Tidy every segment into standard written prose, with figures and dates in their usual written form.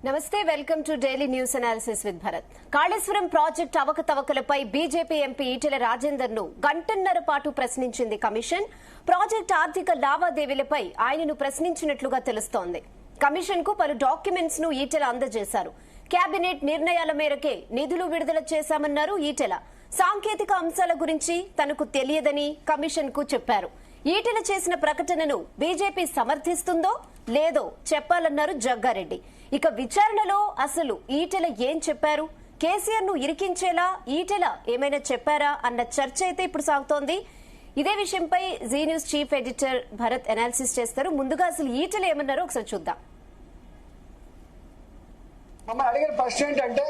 నమస్తే, welcome to daily news analysis with Bharat. Kaleshwaram project అవకతవకలపై BJP MP Etela Rajender ను గంటన్నర పాటు ప్రశ్నించింది కమిషన్. ప్రాజెక్టు ఆర్థిక లావాదేవీలపై ఆయనను ప్రశ్నించినట్లుగా తెలుస్తోంది. కమిషన్ కు పలు డాక్యుమెంట్స్ ను ఈటెల అందజేశారు. కేబినెట్ నిర్ణయాల మేరకే నిధులు విడుదల చేశామన్నారు ఈటెల. సాంకేతిక అంశాల గురించి తనకు తెలియదని కమిషన్ కు చెప్పారు. ఈటెల చేసిన ప్రకటనను బీజేపీ సమర్థిస్తుందో లేదో చెప్పాలన్నారు జగ్గారెడ్డి. ఇక విచారణలో అసలు ఈటెల ఏం చెప్పారు, కేసీఆర్ ను ఇరికించేలా ఈటెల ఏమైనా చెప్పారా అన్న చర్చ అయితే ఇప్పుడు సాగుతోంది. ఇదే విషయంపై Zee News chief editor Bharat analysis చేస్తారు. ముందుగా అసలు ఈటెల ఏమన్నారో ఒకసారి చూద్దాం. మమ్మల్ని అడిగిన ప్రశ్న ఏంటంటే,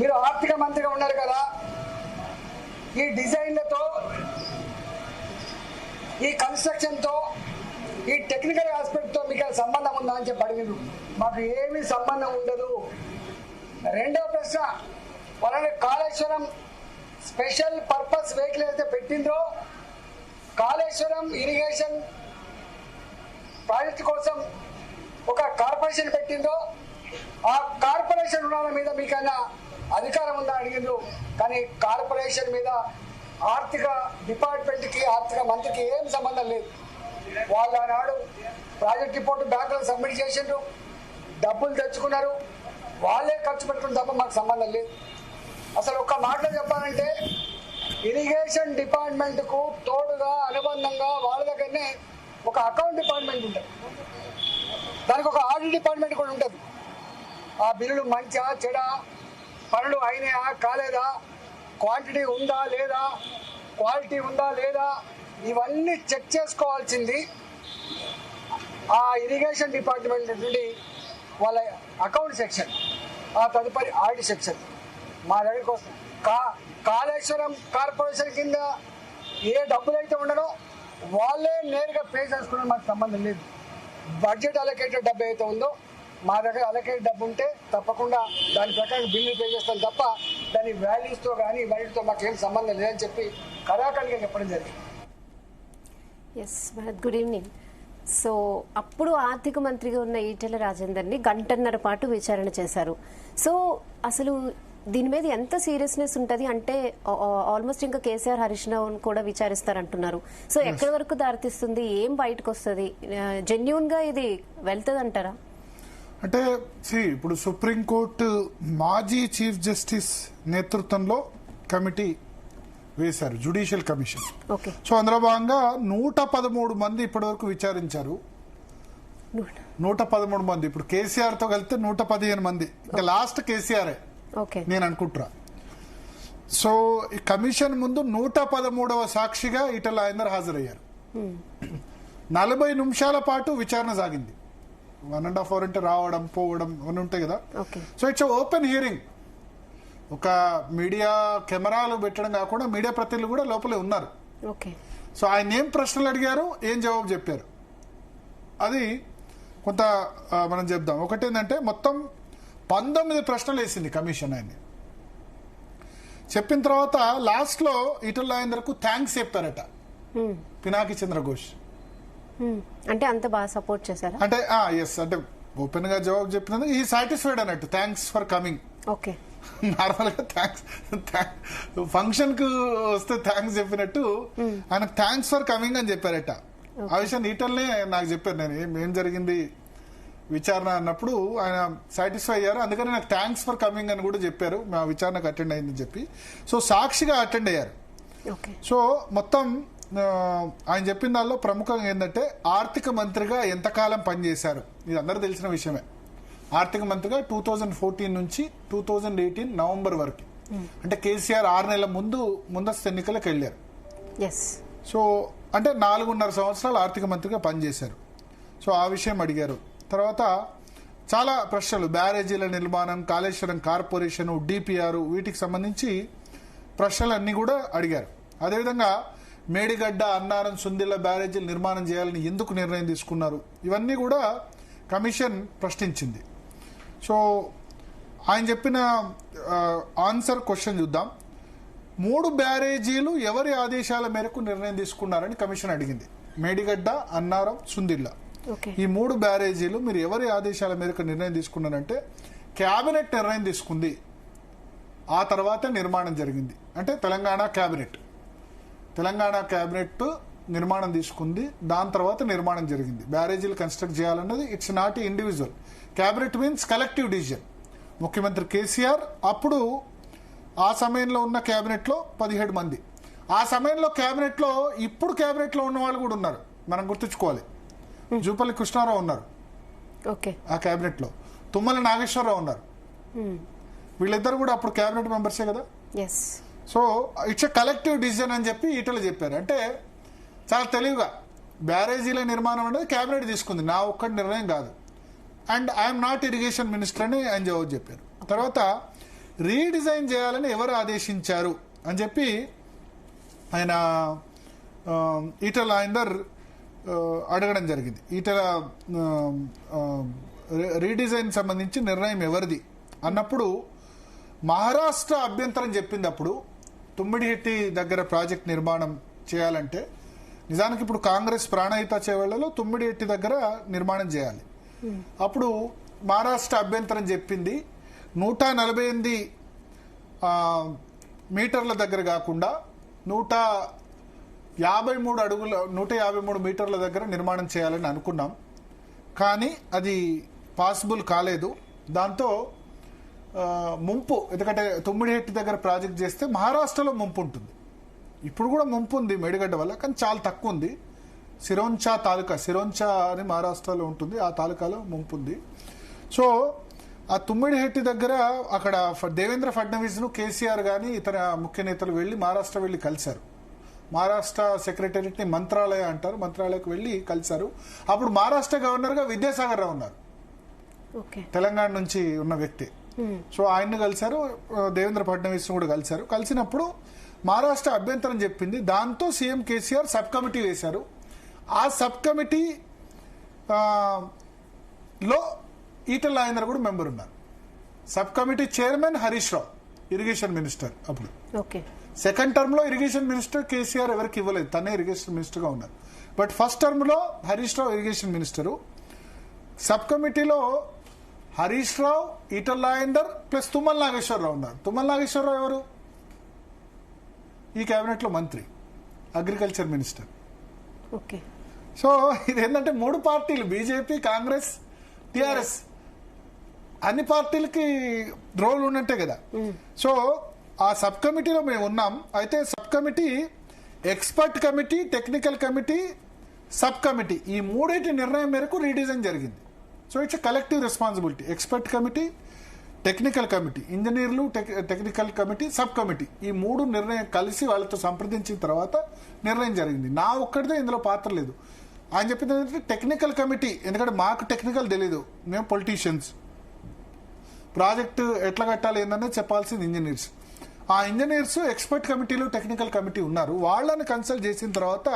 మీరు ఆర్థిక మంత్రిగా ఉన్నారు కదా, ఈ డిజైన్లతో, ఈ కన్స్ట్రక్షన్ తో, ఈ టెక్నికల్ ఆస్పెక్ట్ తో మీకు సంబంధం ఉందా అని చెప్పి అడిగిండ్రు. మాకు ఏమీ సంబంధం ఉండదు. రెండవ ప్రశ్న, వాళ్ళని కాళేశ్వరం స్పెషల్ పర్పస్ వెహికల్ అయితే పెట్టిందో, కాళేశ్వరం ఇరిగేషన్ ప్రాజెక్ట్ కోసం ఒక కార్పొరేషన్ పెట్టిందో, ఆ కార్పొరేషన్ రుణాల మీద మీకైనా అధికారం ఉందా అడిగిండ్రు. కానీ కార్పొరేషన్ మీద ఆర్థిక డిపార్ట్మెంట్ కి, ఆర్థిక మంత్రికి ఏం సంబంధం లేదు. వాళ్ళు ఆనాడు ప్రాజెక్ట్ రిపోర్టు బ్యాంకులకు సబ్మిట్ చేసిండ్రు, డబ్బులు తెచ్చుకున్నారు, వాళ్ళే ఖర్చు పెట్టుకుని తప్ప మాకు సంబంధం లేదు. అసలు ఒక్క మాటలో చెప్పాలంటే, ఇరిగేషన్ డిపార్ట్మెంట్ కు తోడుగా అనుబంధంగా వాళ్ళ దగ్గరనే ఒక అకౌంట్ డిపార్ట్మెంట్ ఉంటుంది, దానికి ఒక ఆడిట్ డిపార్ట్మెంట్ కూడా ఉంటుంది. ఆ బిల్లులు మంచా చెడా, పనులు అయినాయా కాలేదా, క్వాంటిటీ ఉందా లేదా, క్వాలిటీ ఉందా లేదా, ఇవన్నీ చెక్ చేసుకోవాల్సింది ఆ ఇరిగేషన్ డిపార్ట్మెంట్ నుండి వాళ్ళ అకౌంట్ సెక్షన్, ఆ తదుపరి ఆడిట్ సెక్షన్. మా దగ్గరికి వస్తుంది. కాళేశ్వరం కార్పొరేషన్ కింద ఏ డబ్బులు అయితే ఉండడో వాళ్ళే నేరుగా పే చేసుకునే మాకు సంబంధం లేదు. బడ్జెట్ అలొకేటెడ్ డబ్బు అయితే ఉందో, మా దగ్గర అలొకేటెడ్ డబ్బు ఉంటే తప్పకుండా దాని ప్రకారం బిల్లు పే చేస్తాం తప్ప దాని వాల్యూస్తో కానీ వాటితో మాకేం సంబంధం లేదని చెప్పి కరాఖండిగా చెప్పడం జరిగింది. Yes Bharat, good evening. So అప్పుడు ఆర్థిక మంత్రిగా ఉన్న ఈటెల రాజేందర్ ని గంటన్నర పాటు విచారణ చేశారు. సో అసలు దీని మీద ఎంత సీరియస్నెస్ ఉంటది అంటే, ఆల్మోస్ట్ ఇంకా కేసీఆర్, హరీష్ రావు కూడా విచారిస్తారంటున్నారు. సో ఎక్కడి వరకు దారితీస్తుంది, ఏం బయటకు వస్తుంది, జెన్యూన్ గా ఇది వెళ్తుంది అంటారా? అంటే ఇప్పుడు సుప్రీంకోర్టు మాజీ చీఫ్ జస్టిస్ నేతృత్వంలో కమిటీ వేశారు, జ్యుడిషియల్ కమిషన్. సో అందులో భాగంగా 113 మంది ఇప్పటి వరకు విచారించారు. 113 మంది, ఇప్పుడు కేసీఆర్ తో కలిపితే 115 మంది, ఇంకా లాస్ట్ కేసీఆర్ నేను అనుకుంటున్నా. సో ఈ కమిషన్ ముందు 113వ సాక్షిగా ఈటెల రాజేందర్ హాజరయ్యారు. 40 నిమిషాల పాటు విచారణ సాగింది. 1.5 అవర్ అంటే రావడం పోవడం అవన్నీ ఉంటాయి కదా. So it's open hearing. ఒక మీడియా కెమెరాలు పెట్టడం కాకుండా మీడియా ప్రతినిధులు కూడా లోపలే ఉన్నారు. సో ఆయన ఏం ప్రశ్నలు అడిగారు, ఏం జవాబు చెప్పారు, అది కొంత మనం చెప్దాం. ఒకటి ఏంటంటే, మొత్తం 19 ప్రశ్నలు వేసింది కమిషన్. ఆయన్ని చెప్పిన తర్వాత లాస్ట్ లో ఈటెల రాజేందర్కు థ్యాంక్స్ చెప్పారట పినాకి చంద్రఘోష్. అంటే అంత బాగా సపోర్ట్ చేశారు. అంటే ఎస్, అంటే ఓపెన్ గా జవాబు చెప్పినందుకు ఈ సాటిస్ఫైడ్ అన్నట్టు. Thanks for coming. Okay, normal గా థ్యాంక్స్ ఫంక్షన్ కు వస్తే థ్యాంక్స్ చెప్పినట్టు ఆయనకు థ్యాంక్స్ ఫర్ కమింగ్ అని చెప్పారట. ఆ విషయం ఈటెల్నే నాకు చెప్పారు. నేను ఏం జరిగింది విచారణ అన్నప్పుడు ఆయన సాటిస్ఫై అయ్యారు, అందుకని నాకు థ్యాంక్స్ ఫర్ కమింగ్ అని కూడా చెప్పారు, మా విచారణకు అటెండ్ అయిందని చెప్పి. సో సాక్షిగా అటెండ్ అయ్యారు. సో మొత్తం ఆయన చెప్పిన దానిలో ప్రముఖంగా ఏంటంటే, ఆర్థిక మంత్రిగా ఎంతకాలం పనిచేశారు, ఇది అందరూ తెలిసిన విషయమే. ఆర్థిక మంత్రిగా 2014 నుంచి 2018 నవంబర్ వరకు, అంటే కేసీఆర్ 6 నెలల ముందస్తు ఎన్నికలకు వెళ్ళారు. సో అంటే 4.5 సంవత్సరాలు ఆర్థిక మంత్రిగా పనిచేశారు. సో ఆ విషయం అడిగారు. తర్వాత చాలా ప్రశ్నలు, బ్యారేజీల నిర్మాణం, కాళేశ్వరం కార్పొరేషన్, డిపిఆర్, వీటికి సంబంధించి ప్రశ్నలన్నీ కూడా అడిగారు. అదేవిధంగా మేడిగడ్డ, అన్నారం, సుందిళ్ల బ్యారేజీలు నిర్మాణం చేయాలని ఎందుకు నిర్ణయం తీసుకున్నారు, ఇవన్నీ కూడా కమిషన్ ప్రశ్నించింది. సో ఆయన చెప్పిన ఆన్సర్ క్వశ్చన్ చూద్దాం. 3 బ్యారేజీలు ఎవరి ఆదేశాల మేరకు నిర్ణయం తీసుకున్నారని కమిషన్ అడిగింది. మేడిగడ్డ, అన్నారం, సుందిళ్ల. ఓకే. ఈ 3 బ్యారేజీలు మీరు ఎవరి ఆదేశాల మేరకు నిర్ణయం తీసుకున్నారంటే క్యాబినెట్ నిర్ణయం తీసుకుంది, ఆ తర్వాత నిర్మాణం జరిగింది. అంటే తెలంగాణ క్యాబినెట్ నిర్మాణం తీసుకుంది, దాని తర్వాత నిర్మాణం జరిగింది. బ్యారేజీలు కన్స్ట్రక్ట్ చేయాలన్నది it's not individual. Cabinet means collective decision. ముఖ్యమంత్రి కేసీఆర్ అప్పుడు ఆ సమయంలో ఉన్న క్యాబినెట్లో 17 మంది. ఆ సమయంలో క్యాబినెట్లో ఇప్పుడు క్యాబినెట్లో ఉన్న వాళ్ళు కూడా ఉన్నారు, మనం గుర్తుంచుకోవాలి. జూపల్లి కృష్ణారావు ఉన్నారు ఓకే ఆ క్యాబినెట్లో, తుమ్మల నాగేశ్వరరావు ఉన్నారు. వీళ్ళిద్దరు కూడా అప్పుడు క్యాబినెట్ మెంబర్సే కదా. Yes. So it's a collective decision అని చెప్పి ఈటలు చెప్పారు. అంటే చాలా తెలివిగా బ్యారేజీల నిర్మాణం అనేది క్యాబినెట్ తీసుకుంది, నా ఒక్కటి నిర్ణయం కాదు. And I'm not irrigation minister అని ఆయన జవాబు చెప్పారు. తర్వాత రీడిజైన్ చేయాలని ఎవరు ఆదేశించారు అని చెప్పి ఆయన ఈటల రాజేందర్ అడగడం జరిగింది. ఈటల రీడిజైన్ సంబంధించి నిర్ణయం ఎవరిది అన్నప్పుడు మహారాష్ట్ర అభ్యంతరం చెప్పింది. అప్పుడు తుమ్మిడిహెట్టి దగ్గర ప్రాజెక్ట్ నిర్మాణం చేయాలంటే నిజానికి ఇప్పుడు కాంగ్రెస్ ప్రాణహిత చేవేళ్లలో తుమ్మిడిహెట్టి దగ్గర నిర్మాణం చేయాలి. అప్పుడు మహారాష్ట్ర అభ్యంతరం చెప్పింది 148 మీటర్ల దగ్గర కాకుండా 153 మీటర్ల దగ్గర నిర్మాణం చేయాలని అనుకున్నాం, కానీ అది పాసిబుల్ కాలేదు. దాంతో ముంపు, ఎందుకంటే తుమ్మిడిహెట్టి దగ్గర ప్రాజెక్ట్ చేస్తే మహారాష్ట్రలో ముంపు ఉంటుంది. ఇప్పుడు కూడా ముంపు ఉంది మేడిగడ్డ వల్ల, కానీ చాలా తక్కువ ఉంది. సిరోంచా తాలూకా, సిరోంచా అని మహారాష్ట్రలో ఉంటుంది, ఆ తాలూకాలో ముంపు ఉంది. సో ఆ తుమ్మిడిహెట్టి దగ్గర అక్కడ దేవేంద్ర ఫడ్నవీస్ను కేసీఆర్ కానీ ఇతర ముఖ్య నేతలు వెళ్ళి మహారాష్ట్ర వెళ్ళి కలిశారు. మహారాష్ట్ర సెక్రటేరియట్ని మంత్రాలయ అంటారు, మంత్రాలయకు వెళ్ళి కలిశారు. అప్పుడు మహారాష్ట్ర గవర్నర్గా విద్యాసాగర్ రావు ఉన్నారు, తెలంగాణ నుంచి ఉన్న వ్యక్తి. సో ఆయన్ని కలిశారు, దేవేంద్ర ఫడ్నవీస్ కూడా కలిశారు. కలిసినప్పుడు మహారాష్ట్ర అభ్యంతరం చెప్పింది. దాంతో సీఎం కేసీఆర్ సబ్ కమిటీ వేశారు. ఆ సబ్ కమిటీ లో ఈటల రాజేందర్ కూడా మెంబర్ ఉన్నారు. Sub committee chairman Harish Rao, irrigation minister. అప్పుడు సెకండ్ టర్మ్ లో ఇరిగేషన్ మినిస్టర్ కేసీఆర్ ఎవరికి ఇవ్వలేదు, తనే ఇరిగేషన్ మినిస్టర్ గా ఉన్నారు. బట్ ఫస్ట్ టర్మ్ లో Harish Rao irrigation minister. Sub కమిటీలో హరీష్ రావు, ఈటల రాజేందర్ ప్లస్ తుమ్మల నాగేశ్వరరావు ఉన్నారు. తుమ్మల నాగేశ్వరరావు ఎవరు? ఈ కేబినెట్ లో మంత్రి, అగ్రికల్చర్ మినిస్టర్. సో ఇదేంటంటే 3 పార్టీలు, బీజేపీ, కాంగ్రెస్, టిఆర్ఎస్, అన్ని పార్టీలకి రోల్ ఉన్నట్టే కదా. సో ఆ సబ్ కమిటీలో మేము ఉన్నాం. అయితే sub committee, expert committee, technical committee, sub committee, ఈ 3 నిర్ణయం మేరకు రీడిజైన్ జరిగింది. So it's collective responsibility. Expert committee, technical committee, ఇంజనీర్లు, టెక్నికల్ కమిటీ, సబ్ కమిటీ, ఈ 3 నిర్ణయం కలిసి వాళ్ళతో సంప్రదించిన తర్వాత నిర్ణయం జరిగింది. నా ఒక్కడిదే ఇందులో పాత్ర లేదు. ఆయన చెప్పింది ఏంటంటే టెక్నికల్ కమిటీ, ఎందుకంటే మాకు టెక్నికల్ తెలీదు, మేము పొలిటీషియన్స్, ప్రాజెక్టు ఎట్లా కట్టాలి ఏందనేది చెప్పాల్సింది ఇంజనీర్స్. ఆ ఇంజనీర్స్ ఎక్స్పర్ట్ కమిటీలు, టెక్నికల్ కమిటీ ఉన్నారు. వాళ్ళని కన్సల్ట్ చేసిన తర్వాత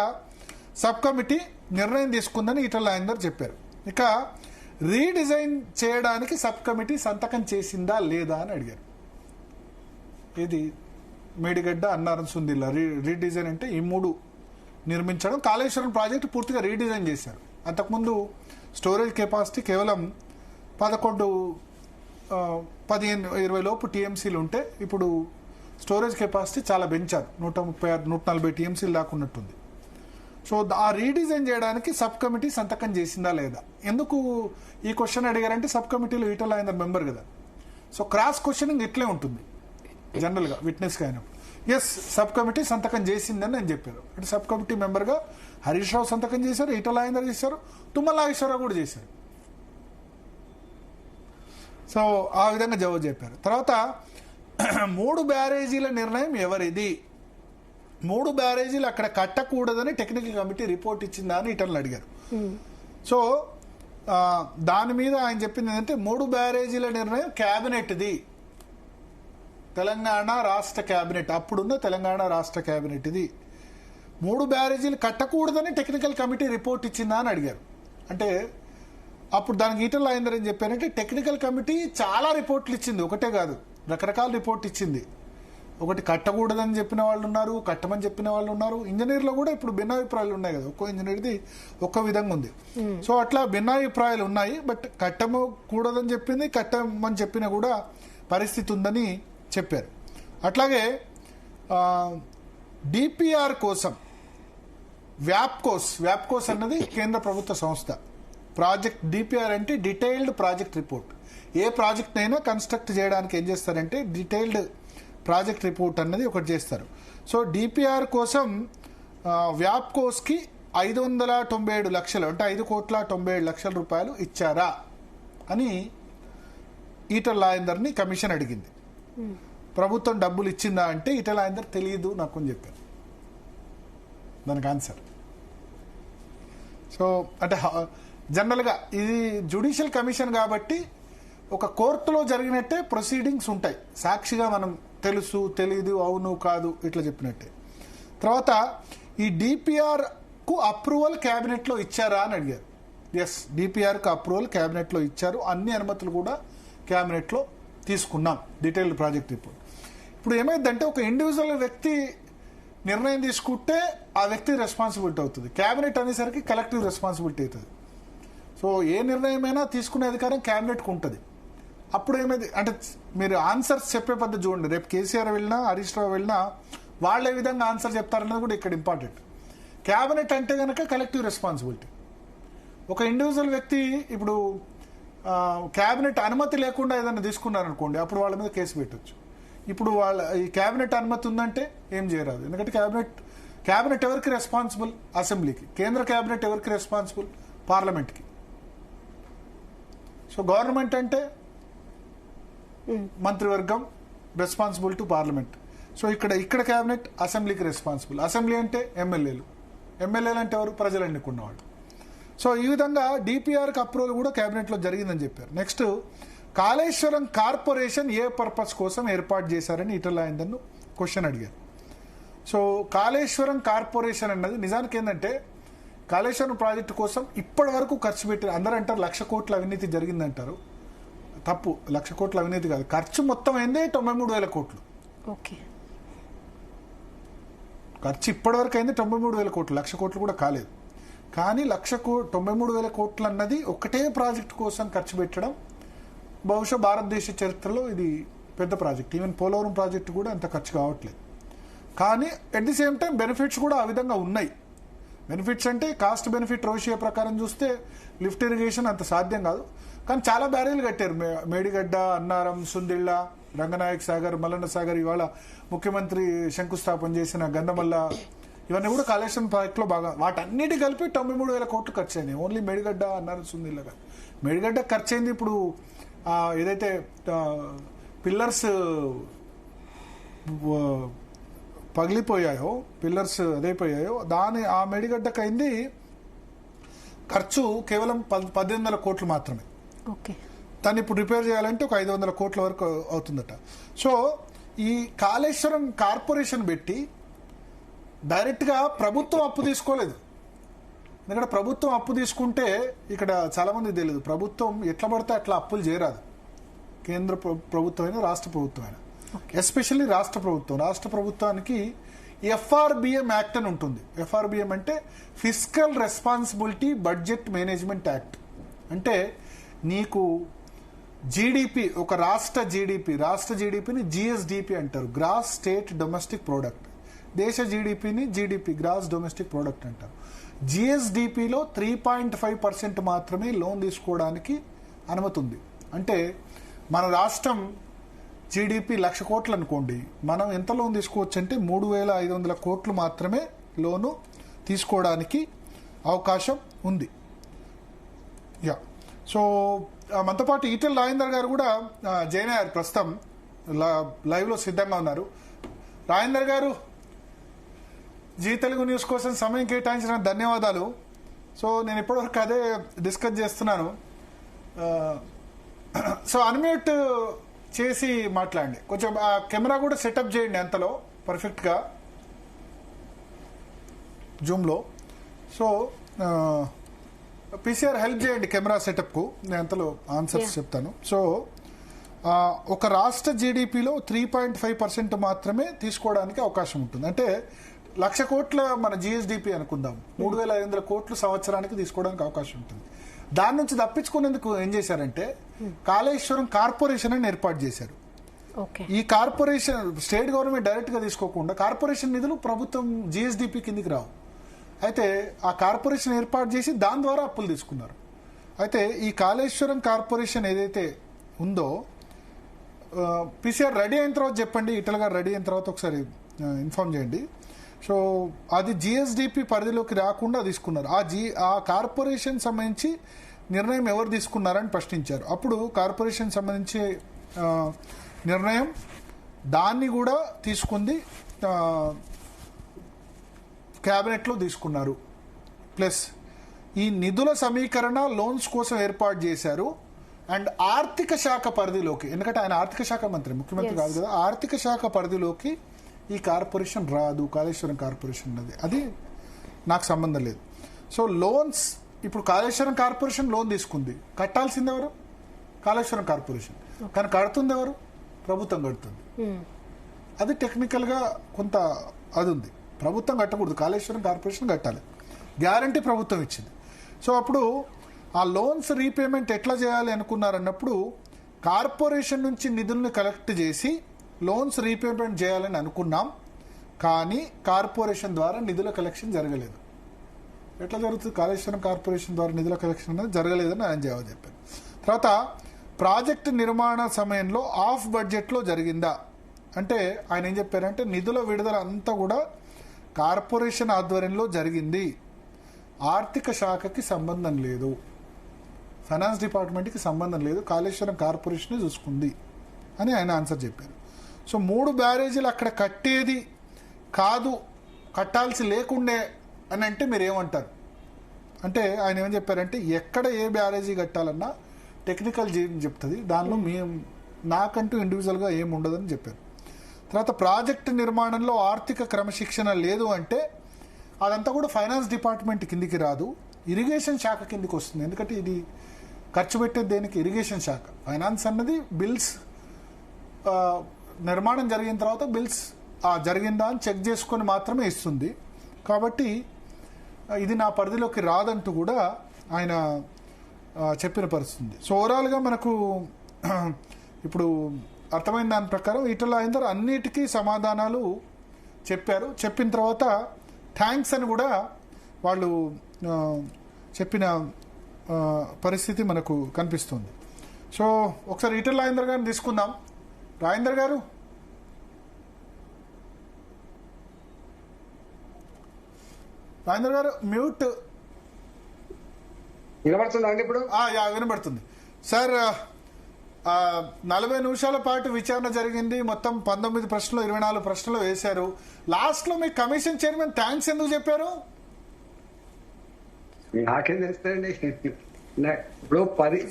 సబ్ కమిటీ నిర్ణయం తీసుకుందని ఈటల రాజేందర్ చెప్పారు. ఇక రీడిజైన్ చేయడానికి సబ్ కమిటీ సంతకం చేసిందా లేదా అని అడిగారు. ఇది మేడిగడ్డ, అన్నారం, సుందిల్లా రీడిజైన్ అంటే ఈ 3 నిర్మించడం. కాళేశ్వరం ప్రాజెక్టు పూర్తిగా రీడిజైన్ చేశారు. అంతకుముందు స్టోరేజ్ కెపాసిటీ కేవలం 11, 15, 20 లోపు టీఎంసీలు ఉంటే ఇప్పుడు స్టోరేజ్ కెపాసిటీ చాలా పెంచారు, 136, 140 టీఎంసీలు దాకా ఉన్నట్టుంది. సో ఆ రీడిజైన్ చేయడానికి సబ్ కమిటీ సంతకం చేసిందా లేదా? ఎందుకు ఈ క్వశ్చన్ అడిగారంటే సబ్ కమిటీలో ఈటల రాజేందర్ మెంబర్ కదా. సో క్రాస్ క్వశ్చనింగ్ ఇట్లే ఉంటుంది జనరల్గా విట్నెస్గా అయినప్పుడు. ఎస్, సబ్ కమిటీ సంతకం చేసిందని నేను చెప్పారు. అంటే సబ్ కమిటీ మెంబర్గా హరీష్ రావు సంతకం చేశారు, ఈటల రాజేందర్ చేశారు, తుమ్మల నాగేశ్వరరావు కూడా చేశారు. సో ఆ విధంగా జవాబు చెప్పారు. తర్వాత 3 బ్యారేజీల నిర్ణయం ఎవరిది? 3 బ్యారేజీలు అక్కడ కట్టకూడదని టెక్నికల్ కమిటీ రిపోర్ట్ ఇచ్చిందా అని ఈటలను అడిగారు. సో దాని మీద ఆయన చెప్పింది ఏంటంటే 3 బ్యారేజీల నిర్ణయం క్యాబినెట్ది, తెలంగాణ రాష్ట్ర క్యాబినెట్, అప్పుడున్న తెలంగాణ రాష్ట్ర క్యాబినెట్ ఇది. 3 బ్యారేజీలు కట్టకూడదని టెక్నికల్ కమిటీ రిపోర్ట్ ఇచ్చిందా అని అడిగారు. అంటే అప్పుడు దానికి ఈటల రాజేందర్ ఏం చెప్పారంటే టెక్నికల్ కమిటీ చాలా రిపోర్ట్లు ఇచ్చింది, ఒకటే కాదు, రకరకాల రిపోర్ట్ ఇచ్చింది. ఒకటి కట్టకూడదని చెప్పిన వాళ్ళు ఉన్నారు, కట్టమని చెప్పిన వాళ్ళు ఉన్నారు. ఇంజనీర్లో కూడా ఇప్పుడు భిన్నాభిప్రాయాలు ఉన్నాయి కదా, ఒక్కో ఇంజనీర్ది ఒక్క విధంగా ఉంది. సో అట్లా భిన్నాభిప్రాయాలు ఉన్నాయి. బట్ కట్టకూడదని చెప్పింది, కట్టమని చెప్పినా కూడా పరిస్థితి ఉందని చెప్పారు. అట్లాగే డిపిఆర్ కోసం వ్యాప్కోస్ అన్నది కేంద్ర ప్రభుత్వ సంస్థ. ప్రాజెక్ట్ డిపిఆర్ అంటే డీటెయిల్డ్ ప్రాజెక్ట్ రిపోర్ట్. ఏ ప్రాజెక్ట్ అయినా కన్స్ట్రక్ట్ చేయడానికి ఏం చేస్తారంటే డీటెయిల్డ్ ప్రాజెక్ట్ రిపోర్ట్ అన్నది ఒకటి చేస్తారు. సో డిపిఆర్ కోసం వ్యాప్కోస్కి 597 లక్షలు అంటే 5,97,00,000 రూపాయలు ఇచ్చారా అని ఈటల రాజేందర్ని కమిషన్ అడిగింది. ప్రభుత్వం డబ్బులు ఇచ్చిందా అంటే ఈటల రాజేందర్ తెలియదు నాకు అని చెప్పారు దానికి ఆన్సర్. సో అంటే జనరల్గా ఇది జ్యుడిషియల్ కమిషన్ కాబట్టి ఒక కోర్టులో జరిగినట్టే ప్రొసీడింగ్స్ ఉంటాయి. సాక్షిగా మనం తెలుసు తెలీదు అవును కాదు ఇట్లా చెప్పినట్టే. తర్వాత ఈ డిపిఆర్కు అప్రూవల్ క్యాబినెట్లో ఇచ్చారా అని అడిగారు. ఎస్, డిపిఆర్కు అప్రూవల్ క్యాబినెట్లో ఇచ్చారు. అన్ని అనుమతులు కూడా క్యాబినెట్లో తీసుకున్నాం. Detailed project report. ఇప్పుడు ఏమైందంటే ఒక ఇండివిజువల్ వ్యక్తి నిర్ణయం తీసుకుంటే ఆ వ్యక్తి రెస్పాన్సిబిలిటీ అవుతుంది. క్యాబినెట్ అనేసరికి కలెక్టివ్ రెస్పాన్సిబిలిటీ అవుతుంది. సో ఏ నిర్ణయమైనా తీసుకునే అధికారం క్యాబినెట్కు ఉంటుంది. అప్పుడు ఏమైంది అంటే మీరు ఆన్సర్స్ చెప్పే పద్ధతి చూడండి. రేపు కేసీఆర్ వెళ్ళినా హరీష్ రావు వెళ్ళినా వాళ్ళు ఏ విధంగా ఆన్సర్ చెప్తారన్నది కూడా ఇక్కడ ఇంపార్టెంట్. క్యాబినెట్ అంటే కనుక కలెక్టివ్ రెస్పాన్సిబిలిటీ. ఒక ఇండివిజువల్ వ్యక్తి ఇప్పుడు క్యాబినెట్ అనుమతి లేకుండా ఏదైనా తీసుకున్నారనుకోండి, అప్పుడు వాళ్ళ మీద కేసు పెట్టవచ్చు. ఇప్పుడు వాళ్ళ ఈ క్యాబినెట్ అనుమతి ఉందంటే ఏం చేయరాదు. ఎందుకంటే క్యాబినెట్ ఎవరికి రెస్పాన్సిబుల్? అసెంబ్లీకి. కేంద్ర క్యాబినెట్ ఎవరికి రెస్పాన్సిబుల్? పార్లమెంట్కి. సో గవర్నమెంట్ అంటే మంత్రివర్గం రెస్పాన్సిబుల్ టు పార్లమెంట్. సో ఇక్కడ క్యాబినెట్ అసెంబ్లీకి రెస్పాన్సిబుల్. అసెంబ్లీ అంటే ఎమ్మెల్యేలు అంటే ఎవరు? ప్రజలు ఎన్నుకున్నవాళ్ళు. సో ఈ విధంగా డిపిఆర్కి అప్రూవల్ కూడా క్యాబినెట్లో జరిగిందని చెప్పారు. నెక్స్ట్, కాళేశ్వరం కార్పొరేషన్ ఏ పర్పస్ కోసం ఏర్పాటు చేశారని ఈటల రాజేందర్ను క్వశ్చన్ అడిగారు. సో కాళేశ్వరం కార్పొరేషన్ అన్నది నిజానికి ఏంటంటే కాళేశ్వరం ప్రాజెక్టు కోసం ఇప్పటి వరకు ఖర్చు పెట్టి అందరూ అంటారు 1,00,000 కోట్ల అవినీతి జరిగిందంటారు. తప్పు, 1,00,000 కోట్ల అవినీతి కాదు. ఖర్చు మొత్తం అయిందే 93,000 కోట్లు. ఓకే, ఖర్చు ఇప్పటి వరకు అయింది 93,000 కోట్లు. 1,00,000 కోట్లు కూడా కాలేదు. కానీ 93,000 కోట్లు అన్నది ఒకటే ప్రాజెక్టు కోసం ఖర్చు పెట్టడం బహుశా భారతదేశ చరిత్రలో ఇది పెద్ద ప్రాజెక్ట్. ఈవెన్ పోలవరం ప్రాజెక్టు కూడా అంత ఖర్చు కావట్లేదు. కానీ at the same time benefits కూడా ఆ విధంగా ఉన్నాయి. బెనిఫిట్స్ అంటే కాస్ట్ బెనిఫిట్ రేషియో ప్రకారం చూస్తే లిఫ్ట్ ఇరిగేషన్ అంత సాధ్యం కాదు. కానీ చాలా బ్యారేజ్లు కట్టారు. మేడిగడ్డ, అన్నారం, సుందిళ్ళ, రంగనాయక్ సాగర్, మల్లన్న సాగర్, ఇవాళ ముఖ్యమంత్రి శంకుస్థాపన చేసిన గంధమల్ల, ఇవన్నీ కూడా కాళేశ్వరం ప్రాజెక్టులో బాగా. వాటన్నిటి కలిపి 93,000 కోట్లు ఖర్చు అయినాయి. ఓన్లీ మేడిగడ్డ, అన్నారం, సుందిళ్ళ కాదు. మేడిగడ్డ ఖర్చు అయింది ఇప్పుడు ఏదైతే పిల్లర్స్ పగిలిపోయాయో, పిల్లర్స్ అదైపోయాయో ఆ మేడిగడ్డకు అయింది ఖర్చు కేవలం 1,800 కోట్లు మాత్రమే. దాన్ని ఇప్పుడు రిపేర్ చేయాలంటే ఒక 500 కోట్ల వరకు అవుతుందట. సో ఈ కాళేశ్వరం కార్పొరేషన్ పెట్టి డైరెక్ట్గా ప్రభుత్వం అప్పు తీసుకోలేదు. ఎందుకంటే ప్రభుత్వం అప్పు తీసుకుంటే ఇక్కడ చాలా మంది తెలియదు, ప్రభుత్వం ఎట్లా పడితే అట్లా అప్పులు చేయరాదు. కేంద్ర ప్రభుత్వం అయినా రాష్ట్ర ప్రభుత్వం అయినా, ఎస్పెషల్లీ రాష్ట్ర ప్రభుత్వానికి ఎఫ్ఆర్బిఎం యాక్ట్ అని ఉంటుంది. ఎఫ్ఆర్బిఎం అంటే fiscal responsibility budget management act. అంటే నీకు జీడిపి, ఒక రాష్ట్ర జీడిపిని జిఎస్డిపి అంటారు, గ్రాస్ స్టేట్ డొమెస్టిక్ ప్రోడక్ట్. దేశ జీడిపిని గ్రాస్ డొమెస్టిక్ ప్రోడక్ట్ అంటారు. జిఎస్డిపిలో 3.5% మాత్రమే లోన్ తీసుకోవడానికి అనుమతి ఉంది. అంటే మన రాష్ట్రం జీడిపి 1,00,000 కోట్లు అనుకోండి, మనం ఎంత లోన్ తీసుకోవచ్చు అంటే 3,500 కోట్లు మాత్రమే లోను తీసుకోవడానికి అవకాశం ఉంది. యా, సో మనతో పాటు ఈటెల రాజేందర్ గారు కూడా జాయిన్ అయ్యారు. ప్రస్తుతం లైవ్లో సిద్ధంగా ఉన్నారు. రాజేందర్ గారు, జీ తెలుగు న్యూస్ కోసం సమయం కేటాయించిన ధన్యవాదాలు. సో నేను ఇప్పటివరకు అదే డిస్కస్ చేస్తున్నాను. సో అన్మ్యూట్ చేసి మాట్లాడండి. కొంచెం ఆ కెమెరా కూడా సెటప్ చేయండి అంతలో పర్ఫెక్ట్గా జూమ్లో. సో పీసీఆర్ హెల్ప్ చేయండి కెమెరా సెటప్కు, నేను అంతలో ఆన్సర్స్ చెప్తాను. సో ఒక రాష్ట్ర జీడిపిలో 3.5% మాత్రమే తీసుకోవడానికి అవకాశం ఉంటుంది. అంటే 1,00,000 కోట్ల మన జిఎస్డిపి అనుకుందాం, 3,500 కోట్లు సంవత్సరానికి తీసుకోవడానికి అవకాశం ఉంటుంది. దాని నుంచి తప్పించుకునేందుకు ఏం చేశారంటే కాళేశ్వరం కార్పొరేషన్ అని ఏర్పాటు చేశారు. ఈ కార్పొరేషన్ స్టేట్ గవర్నమెంట్ డైరెక్ట్ గా తీసుకోకుండా కార్పొరేషన్ నిధులు ప్రభుత్వం జిఎస్డిపి కిందికి రావు. అయితే ఆ కార్పొరేషన్ ఏర్పాటు చేసి దాని ద్వారా అప్పులు తీసుకున్నారు. అయితే ఈ కాళేశ్వరం కార్పొరేషన్ ఏదైతే ఉందో, పీసీఆర్ రెడీ అయిన తర్వాత చెప్పండి, ఇటల్ గారు రెడీ అయిన తర్వాత ఒకసారి ఇన్ఫార్మ్ చేయండి. సో అది జిఎస్డిపి పరిధిలోకి రాకుండా తీసుకున్నారు. ఆ కార్పొరేషన్ సంబంధించి నిర్ణయం ఎవరు తీసుకున్నారని ప్రశ్నించారు. అప్పుడు కార్పొరేషన్ సంబంధించి నిర్ణయం దాన్ని కూడా తీసుకుంది, క్యాబినెట్లో తీసుకున్నారు. ప్లస్ ఈ నిధుల సమీకరణ లోన్స్ కోసం ఏర్పాటు చేశారు. అండ్ ఆర్థిక శాఖ పరిధిలోకి, ఎందుకంటే ఆయన ఆర్థిక శాఖ మంత్రి, ముఖ్యమంత్రి కాదు కదా, ఆర్థిక శాఖ పరిధిలోకి ఈ కార్పొరేషన్ రాదు, కాళేశ్వరం కార్పొరేషన్ ఉన్నది, అది నాకు సంబంధం లేదు. సో లోన్స్, ఇప్పుడు కాళేశ్వరం కార్పొరేషన్ లోన్ తీసుకుంది, కట్టాల్సింది ఎవరు? కాళేశ్వరం కార్పొరేషన్. కానీ కడుతుంది ఎవరు? ప్రభుత్వం కడుతుంది. అది టెక్నికల్ గా కొంత అది ఉంది. ప్రభుత్వం కట్టకూడదు, కాళేశ్వరం కార్పొరేషన్ కట్టాలి, గ్యారంటీ ప్రభుత్వం ఇచ్చింది. సో అప్పుడు ఆ లోన్స్ రీపేమెంట్ ఎట్లా చేయాలి అనుకున్నారన్నప్పుడు కార్పొరేషన్ నుంచి నిధుల్ని కలెక్ట్ చేసి లోన్స్ రీపేమెంట్ చేయాలని అనుకున్నాం. కానీ కార్పొరేషన్ ద్వారా నిధుల కలెక్షన్ జరగలేదు. ఎట్లా జరుగుతుంది? కాళేశ్వరం కార్పొరేషన్ ద్వారా నిధుల కలెక్షన్ అనేది జరగలేదని ఆయన జవాబు చెప్పారు. తర్వాత ప్రాజెక్టు నిర్మాణ సమయంలో ఆఫ్ బడ్జెట్లో జరిగిందా అంటే ఆయన ఏం చెప్పారంటే నిధుల విడుదల అంతా కూడా కార్పొరేషన్ ఆధ్వర్యంలో జరిగింది, ఆర్థిక శాఖకి సంబంధం లేదు, ఫైనాన్స్ డిపార్ట్మెంట్కి సంబంధం లేదు, కాళేశ్వరం కార్పొరేషన్ చూసుకుంది అని ఆయన ఆన్సర్ చెప్పారు. సో 3 బ్యారేజీలు అక్కడ కట్టేది కాదు, కట్టాల్సి లేకుండే అని అంటే మీరు ఏమంటారు? అంటే ఆయన ఏమని చెప్పారంటే ఎక్కడ ఏ బ్యారేజీ కట్టాలన్నా టెక్నికల్ చెప్తుంది, దానిలో నాకంటూ ఇండివిజువల్గా ఏమి ఉండదని చెప్పారు. తర్వాత ప్రాజెక్టు నిర్మాణంలో ఆర్థిక క్రమశిక్షణ లేదు అంటే అదంతా కూడా ఫైనాన్స్ డిపార్ట్మెంట్ కిందికి రాదు, ఇరిగేషన్ శాఖ కిందికి వస్తుంది. ఎందుకంటే ఇది ఖర్చు పెట్టేది దేనికి? ఇరిగేషన్ శాఖ. ఫైనాన్స్ అన్నది బిల్స్ నిర్మాణం జరిగిన తర్వాత బిల్స్ జరిగిందా అని చెక్ చేసుకొని మాత్రమే ఇస్తుంది. కాబట్టి ఇది నా పరిధిలోకి రాదంటూ కూడా ఆయన చెప్పిన పరిస్థితి. సో ఓవరాల్గా మనకు ఇప్పుడు అర్థమైన దాని ప్రకారం ఈటల రాజేందర్ అన్నిటికీ సమాధానాలు చెప్పారు. చెప్పిన తర్వాత థ్యాంక్స్ అని కూడా వాళ్ళు చెప్పిన పరిస్థితి మనకు కనిపిస్తుంది. సో ఒకసారి ఈటల రాజేందర్ గారిని తీసుకుందాం. రాజేందర్ గారు, రాజేందర్ గారు మ్యూట్. వినబడుతుందండి ఇప్పుడు? వినబడుతుంది సార్. 40 నిమిషాల పాటు విచారణ జరిగింది. మొత్తం 19 ప్రశ్నలు, 24 ప్రశ్నలు వేశారు. లాస్ట్ లో మీ కమిషన్ చైర్మన్ థ్యాంక్స్ ఎందుకు చెప్పారు? నాకేం తెలుస్తాయండి. ఇప్పుడు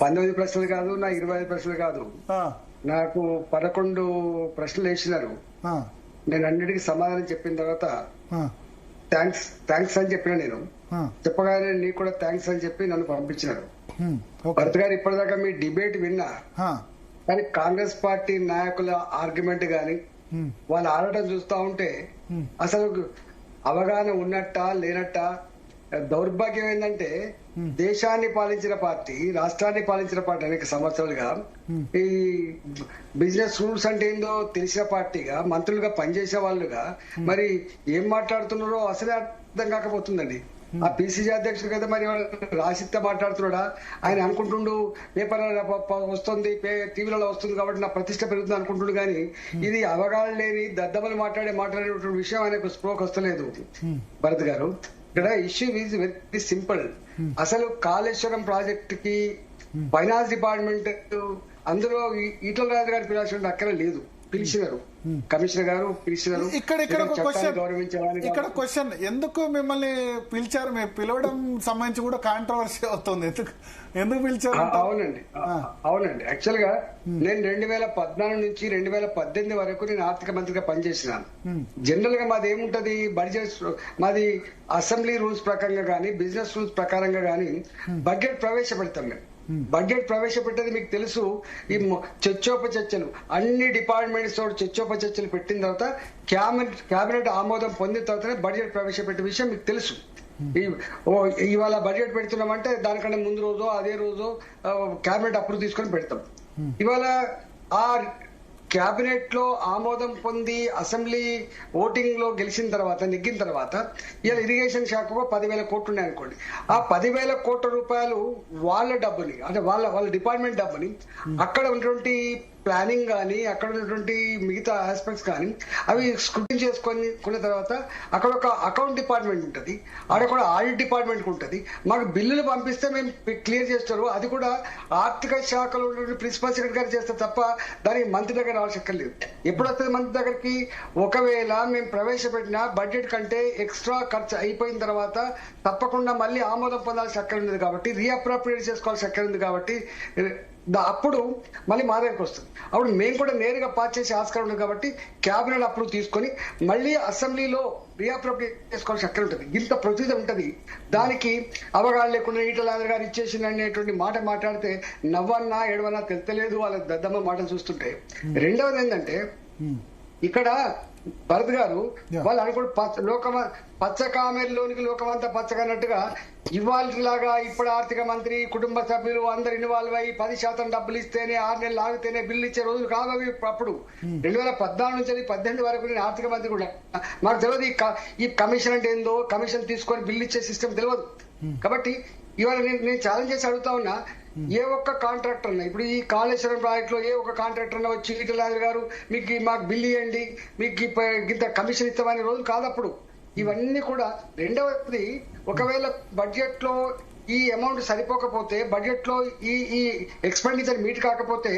19 ప్రశ్నలు కాదు, నా 25 ప్రశ్నలు కాదు, నాకు 11 ప్రశ్నలు వేసినారు. నేను అన్నిటికీ సమాధానం చెప్పిన తర్వాత థ్యాంక్స్ అని చెప్పిన. నేను చెప్పగానే నీకు కూడా థ్యాంక్స్ అని చెప్పి నన్ను పంపించినారు. భరత్ గారు ఇప్పటిదాకా మీ డిబేట్ విన్నా, కానీ కాంగ్రెస్ పార్టీ నాయకుల ఆర్గ్యుమెంట్ గాని వాళ్ళు ఆడటం చూస్తా ఉంటే అసలు అవగాహన ఉన్నట్టా లేనట్టా. దౌర్భాగ్యం ఏంటంటే దేశాన్ని పాలించిన పార్టీ, రాష్ట్రాన్ని పాలించిన పార్టీ అనేక సంవత్సరాలుగా ఈ బిజినెస్ రూల్స్ అంటే ఏందో తెలిసిన పార్టీగా, మంత్రులుగా పనిచేసే వాళ్ళుగా మరి ఏం మాట్లాడుతున్నారో అసలే అర్థం కాకపోతుందండి. ఆ పిసిసి అధ్యక్షుడు కదా మరి రాసిత్తే మాట్లాడుతున్నాడా? ఆయన అనుకుంటుండు పేపర్ వస్తుంది, టీవీలలో వస్తుంది కాబట్టి నా ప్రతిష్ట పెరుగుతుంది అనుకుంటుండు. కానీ ఇది అవగాహన లేని దద్దమలు మాట్లాడేటువంటి విషయం ఆయనకు స్ప్రోక్ వస్తలేదు. భరత్ గారు, ఇక్కడ ఇష్యూ ఈజ్ వెరీ సింపుల్. అసలు కాళేశ్వరం ప్రాజెక్ట్ కి ఫైనాన్స్ డిపార్ట్మెంట్ అందులో ఈటల రాజు గారు పిలాల్సిన అక్కడ లేదు. పిలిచినారు, కమిషనర్ గారు పిలిచినారు. ఇక్కడ క్వశ్చన్ ఎందుకు మిమ్మల్ని పిలిచారు? మేము పిలవడం సంబంధించి కూడా కాంట్రవర్సీ అవుతుంది. ఎందుకు పిలిచారు? అవునండి. యాక్చువల్ గా నేను 2014 నుంచి 2018 వరకు నేను ఆర్థిక మంత్రిగా పనిచేసినాను. జనరల్ గా మాది ఏముంటది, బడ్జెట్ మాది అసెంబ్లీ రూల్స్ ప్రకారంగా గానీ, బిజినెస్ రూల్స్ ప్రకారంగా గానీ బడ్జెట్ ప్రవేశపెడతాం మేము. బడ్జెట్ ప్రవేశపెట్టేది మీకు తెలుసు. ఈ చర్చోపచర్చలు అన్ని డిపార్ట్మెంట్స్ తోటి చర్చోపచర్చలు పెట్టిన తర్వాత క్యాబినెట్ ఆమోదం పొందిన తర్వాతనే బడ్జెట్ ప్రవేశపెట్టే విషయం మీకు తెలుసు. ఇవాళ బడ్జెట్ పెడుతున్నామంటే దానికన్నా ముందు రోజు అదే రోజు క్యాబినెట్ అప్రూవ్ తీసుకొని పెడతాం. ఇవాళ ఆ క్యాబినెట్ లో ఆమోదం పొంది అసెంబ్లీ ఓటింగ్ లో గెలిచిన తర్వాత నెగ్గిన తర్వాత ఇలా ఇరిగేషన్ శాఖకు 10,000 కోట్లు ఉన్నాయనుకోండి. ఆ 10,000 కోట్ల రూపాయలు వాళ్ళ డబ్బుని అంటే వాళ్ళ డిపార్ట్మెంట్ డబ్బుని అక్కడ ఉన్నటువంటి ప్లానింగ్ కానీ అక్కడ ఉన్నటువంటి మిగతా ఆస్పెక్ట్స్ కానీ అవి స్క్రూటిన్ చేసుకున్న తర్వాత అక్కడ ఒక అకౌంట్ డిపార్ట్మెంట్ ఉంటుంది, అక్కడ కూడా ఆడిట్ డిపార్ట్మెంట్ ఉంటుంది. మాకు బిల్లులు పంపిస్తే మేము క్లియర్ చేస్తారు. అది కూడా ఆర్థిక శాఖలో ఉన్న ప్రిన్సిపల్ సెక్రటరీ చేస్తారు తప్ప దానికి మంత్రి దగ్గర రావాల్సిన లేదు. ఎప్పుడు వస్తుంది మంత్రి దగ్గరికి? ఒకవేళ మేము ప్రవేశపెట్టిన బడ్జెట్ కంటే ఎక్స్ట్రా ఖర్చు అయిపోయిన తర్వాత తప్పకుండా మళ్ళీ ఆమోదం పొందాల్సిన అక్కడ ఉంది కాబట్టి రీఅప్రోప్రియేట్ చేసుకోవాల్సిన అక్కడ ఉంది కాబట్టి అప్పుడు మళ్ళీ మా దగ్గరకు వస్తుంది. అప్పుడు మేము కూడా నేరుగా పాస్ చేసే ఆస్కారం ఉంది కాబట్టి క్యాబినెట్ అప్రూవ్ తీసుకొని మళ్ళీ అసెంబ్లీలో రీఅప్రోప్రియేట్ చేసుకోవాల్సిన అక్కడ ఉంటుంది. ఇంత ప్రొసీజర్ ఉంటుంది. దానికి అవగాహన లేకుండా ఈటల గారు ఇచ్చేసింది అనేటువంటి మాట మాట్లాడితే నవ్వన్నా ఏడవన్నా తెలుస్తలేదు వాళ్ళ దద్దమ్మ మాటలు చూస్తుంటే. రెండవది ఏంటంటే ఇక్కడ భరత్ గారు వాళ్ళు అనుకుంటే పచ్చ కామెర్లోనికి లోకమంతా పచ్చగన్నట్టుగా ఇవాళలాగా ఇప్పుడు ఆర్థిక మంత్రి కుటుంబ సభ్యులు అందరు ఇన్వాల్వ్ అయ్యి 10% డబ్బులు ఇస్తేనే 6 నెలలు ఆగితేనే బిల్లు ఇచ్చే రోజులు కాదు. అప్పుడు 2014 నుంచి 2018 వరకు నేను ఆర్థిక మంత్రి కూడా మాకు తెలియదు ఈ కమిషన్ అంటే ఏందో, కమిషన్ తీసుకొని బిల్లు ఇచ్చే సిస్టమ్ తెలియదు. కాబట్టి ఇవాళ నేను ఛాలెంజ్ చేసి అడుగుతా ఉన్నా, ఏ ఒక్క కాంట్రాక్టర్ అన్నా ఇప్పుడు ఈ కాళేశ్వరం ప్రాజెక్ట్ లో ఏ ఒక్క కాంట్రాక్టర్ అన్నా వచ్చి ఈటల గారు మీకు మాకు బిల్లు ఇవ్వండి, మీకు ఇంత కమిషన్ ఇస్తామనే రోజు కాదు అప్పుడు. ఇవన్నీ కూడా. రెండవది, ఒకవేళ బడ్జెట్ లో ఈ అమౌంట్ సరిపోకపోతే, బడ్జెట్ లో ఈ ఎక్స్పెండిచర్ మీట్ కాకపోతే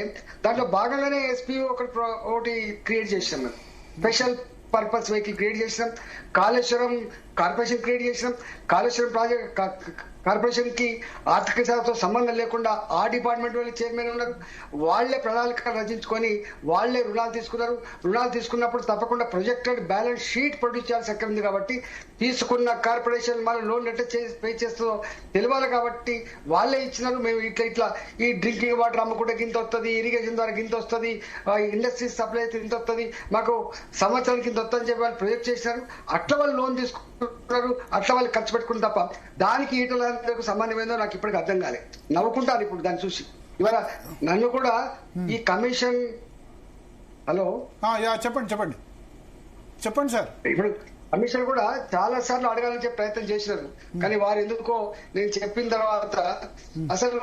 దాంట్లో భాగంగానే ఎస్పీ ఒకటి క్రియేట్ చేసినాం. మేము స్పెషల్ పర్పస్ వెహికల్ క్రియేట్ చేసినాం, కాళేశ్వరం కార్పొరేషన్ క్రియేట్ చేసినాం. కాళేశ్వరం ప్రాజెక్ట్ కార్పొరేషన్ కి ఆర్థిక శాఖతో సంబంధం లేకుండా ఆ డిపార్ట్మెంట్ వాళ్ళు చైర్మన్ ఉన్నారు. వాళ్లే ప్రణాళిక రచించుకొని వాళ్లే రుణాలు తీసుకున్నారు. రుణాలు తీసుకున్నప్పుడు తప్పకుండా ప్రొజెక్టెడ్ బ్యాలెన్స్ షీట్ ప్రొడ్యూస్ చేయాల్సి ఎక్కడ ఉంది కాబట్టి తీసుకున్న కార్పొరేషన్ మన లోన్ ఎట్లా పే చేస్తుందో తెలియాలి కాబట్టి వాళ్లే ఇచ్చినారు. మేము ఇట్లా ఈ డ్రింకింగ్ వాటర్ అమ్ముకుంటే గింత వస్తుంది, ఇరిగేషన్ ద్వారా గింత వస్తుంది, ఇండస్ట్రీస్ సప్లై అయితే ఇంత వస్తుంది, మాకు సంవత్సరానికి ఇంత వస్తుందని చెప్పి వాళ్ళు ప్రొజెక్ట్ చేసినారు. అట్లా వాళ్ళు లోన్ తీసుకుంటున్నారు, అట్లా వాళ్ళు ఖర్చు పెట్టుకుని తప్ప దానికి ఈటల సంబంధం ఏందో నాకు ఇప్పటికి అర్థం కాలే. నవ్వుకుంటారు ఇప్పుడు దాన్ని చూసి. ఇవాళ నన్ను కూడా ఈ కమిషన్ హలో చెప్పండి సార్. ఇప్పుడు కమిషన్ కూడా చాలా సార్లు అడగాలని చెప్పి ప్రయత్నం చేసినారు. కానీ వారు ఎందుకో నేను చెప్పిన తర్వాత అసలు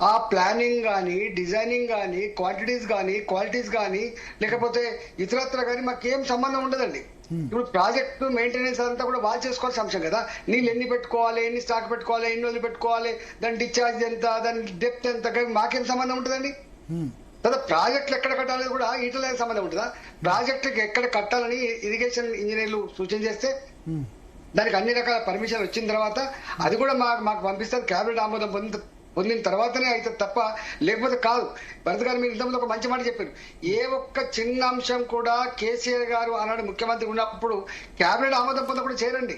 ఆ ప్లానింగ్ గానీ, డిజైనింగ్ గానీ, క్వాంటిటీస్ గానీ, క్వాలిటీస్ గానీ, లేకపోతే ఇతరత్ర గానీ మాకేం సంబంధం ఉండదండి. ఇప్పుడు ప్రాజెక్టు మెయింటెనెన్స్ అంతా కూడా వాళ్ళు చేసుకోవాల్సిన అంశం కదా. నీళ్ళు ఎన్ని పెట్టుకోవాలి, ఎన్ని స్టాక్ పెట్టుకోవాలి, ఎన్ని రోజులు పెట్టుకోవాలి, దాని డిశ్చార్జ్ ఎంత, దాని డెప్త్ ఎంత, మాకేం సంబంధం ఉంటుందండి? తర్వాత ప్రాజెక్టులు ఎక్కడ కట్టాలని కూడా ఈటల సంబంధం ఉంటుందా? ప్రాజెక్టుకి ఎక్కడ కట్టాలని ఇరిగేషన్ ఇంజనీర్లు సూచన చేస్తే దానికి అన్ని రకాల పర్మిషన్ వచ్చిన తర్వాత అది కూడా మాకు పంపిస్తారు. క్యాబినెట్ ఆమోదం పొందిన తర్వాతనే అయితే తప్ప లేకపోతే కాదు. భరత్ గారు మీరు ఇంతకుముందు ఒక మంచి మాట చెప్పారు. ఏ ఒక్క చిన్న అంశం కూడా కేసీఆర్ గారు ఆనాడు ముఖ్యమంత్రి ఉన్నప్పుడు క్యాబినెట్ ఆమోదం పొందకుండా చేయరండి.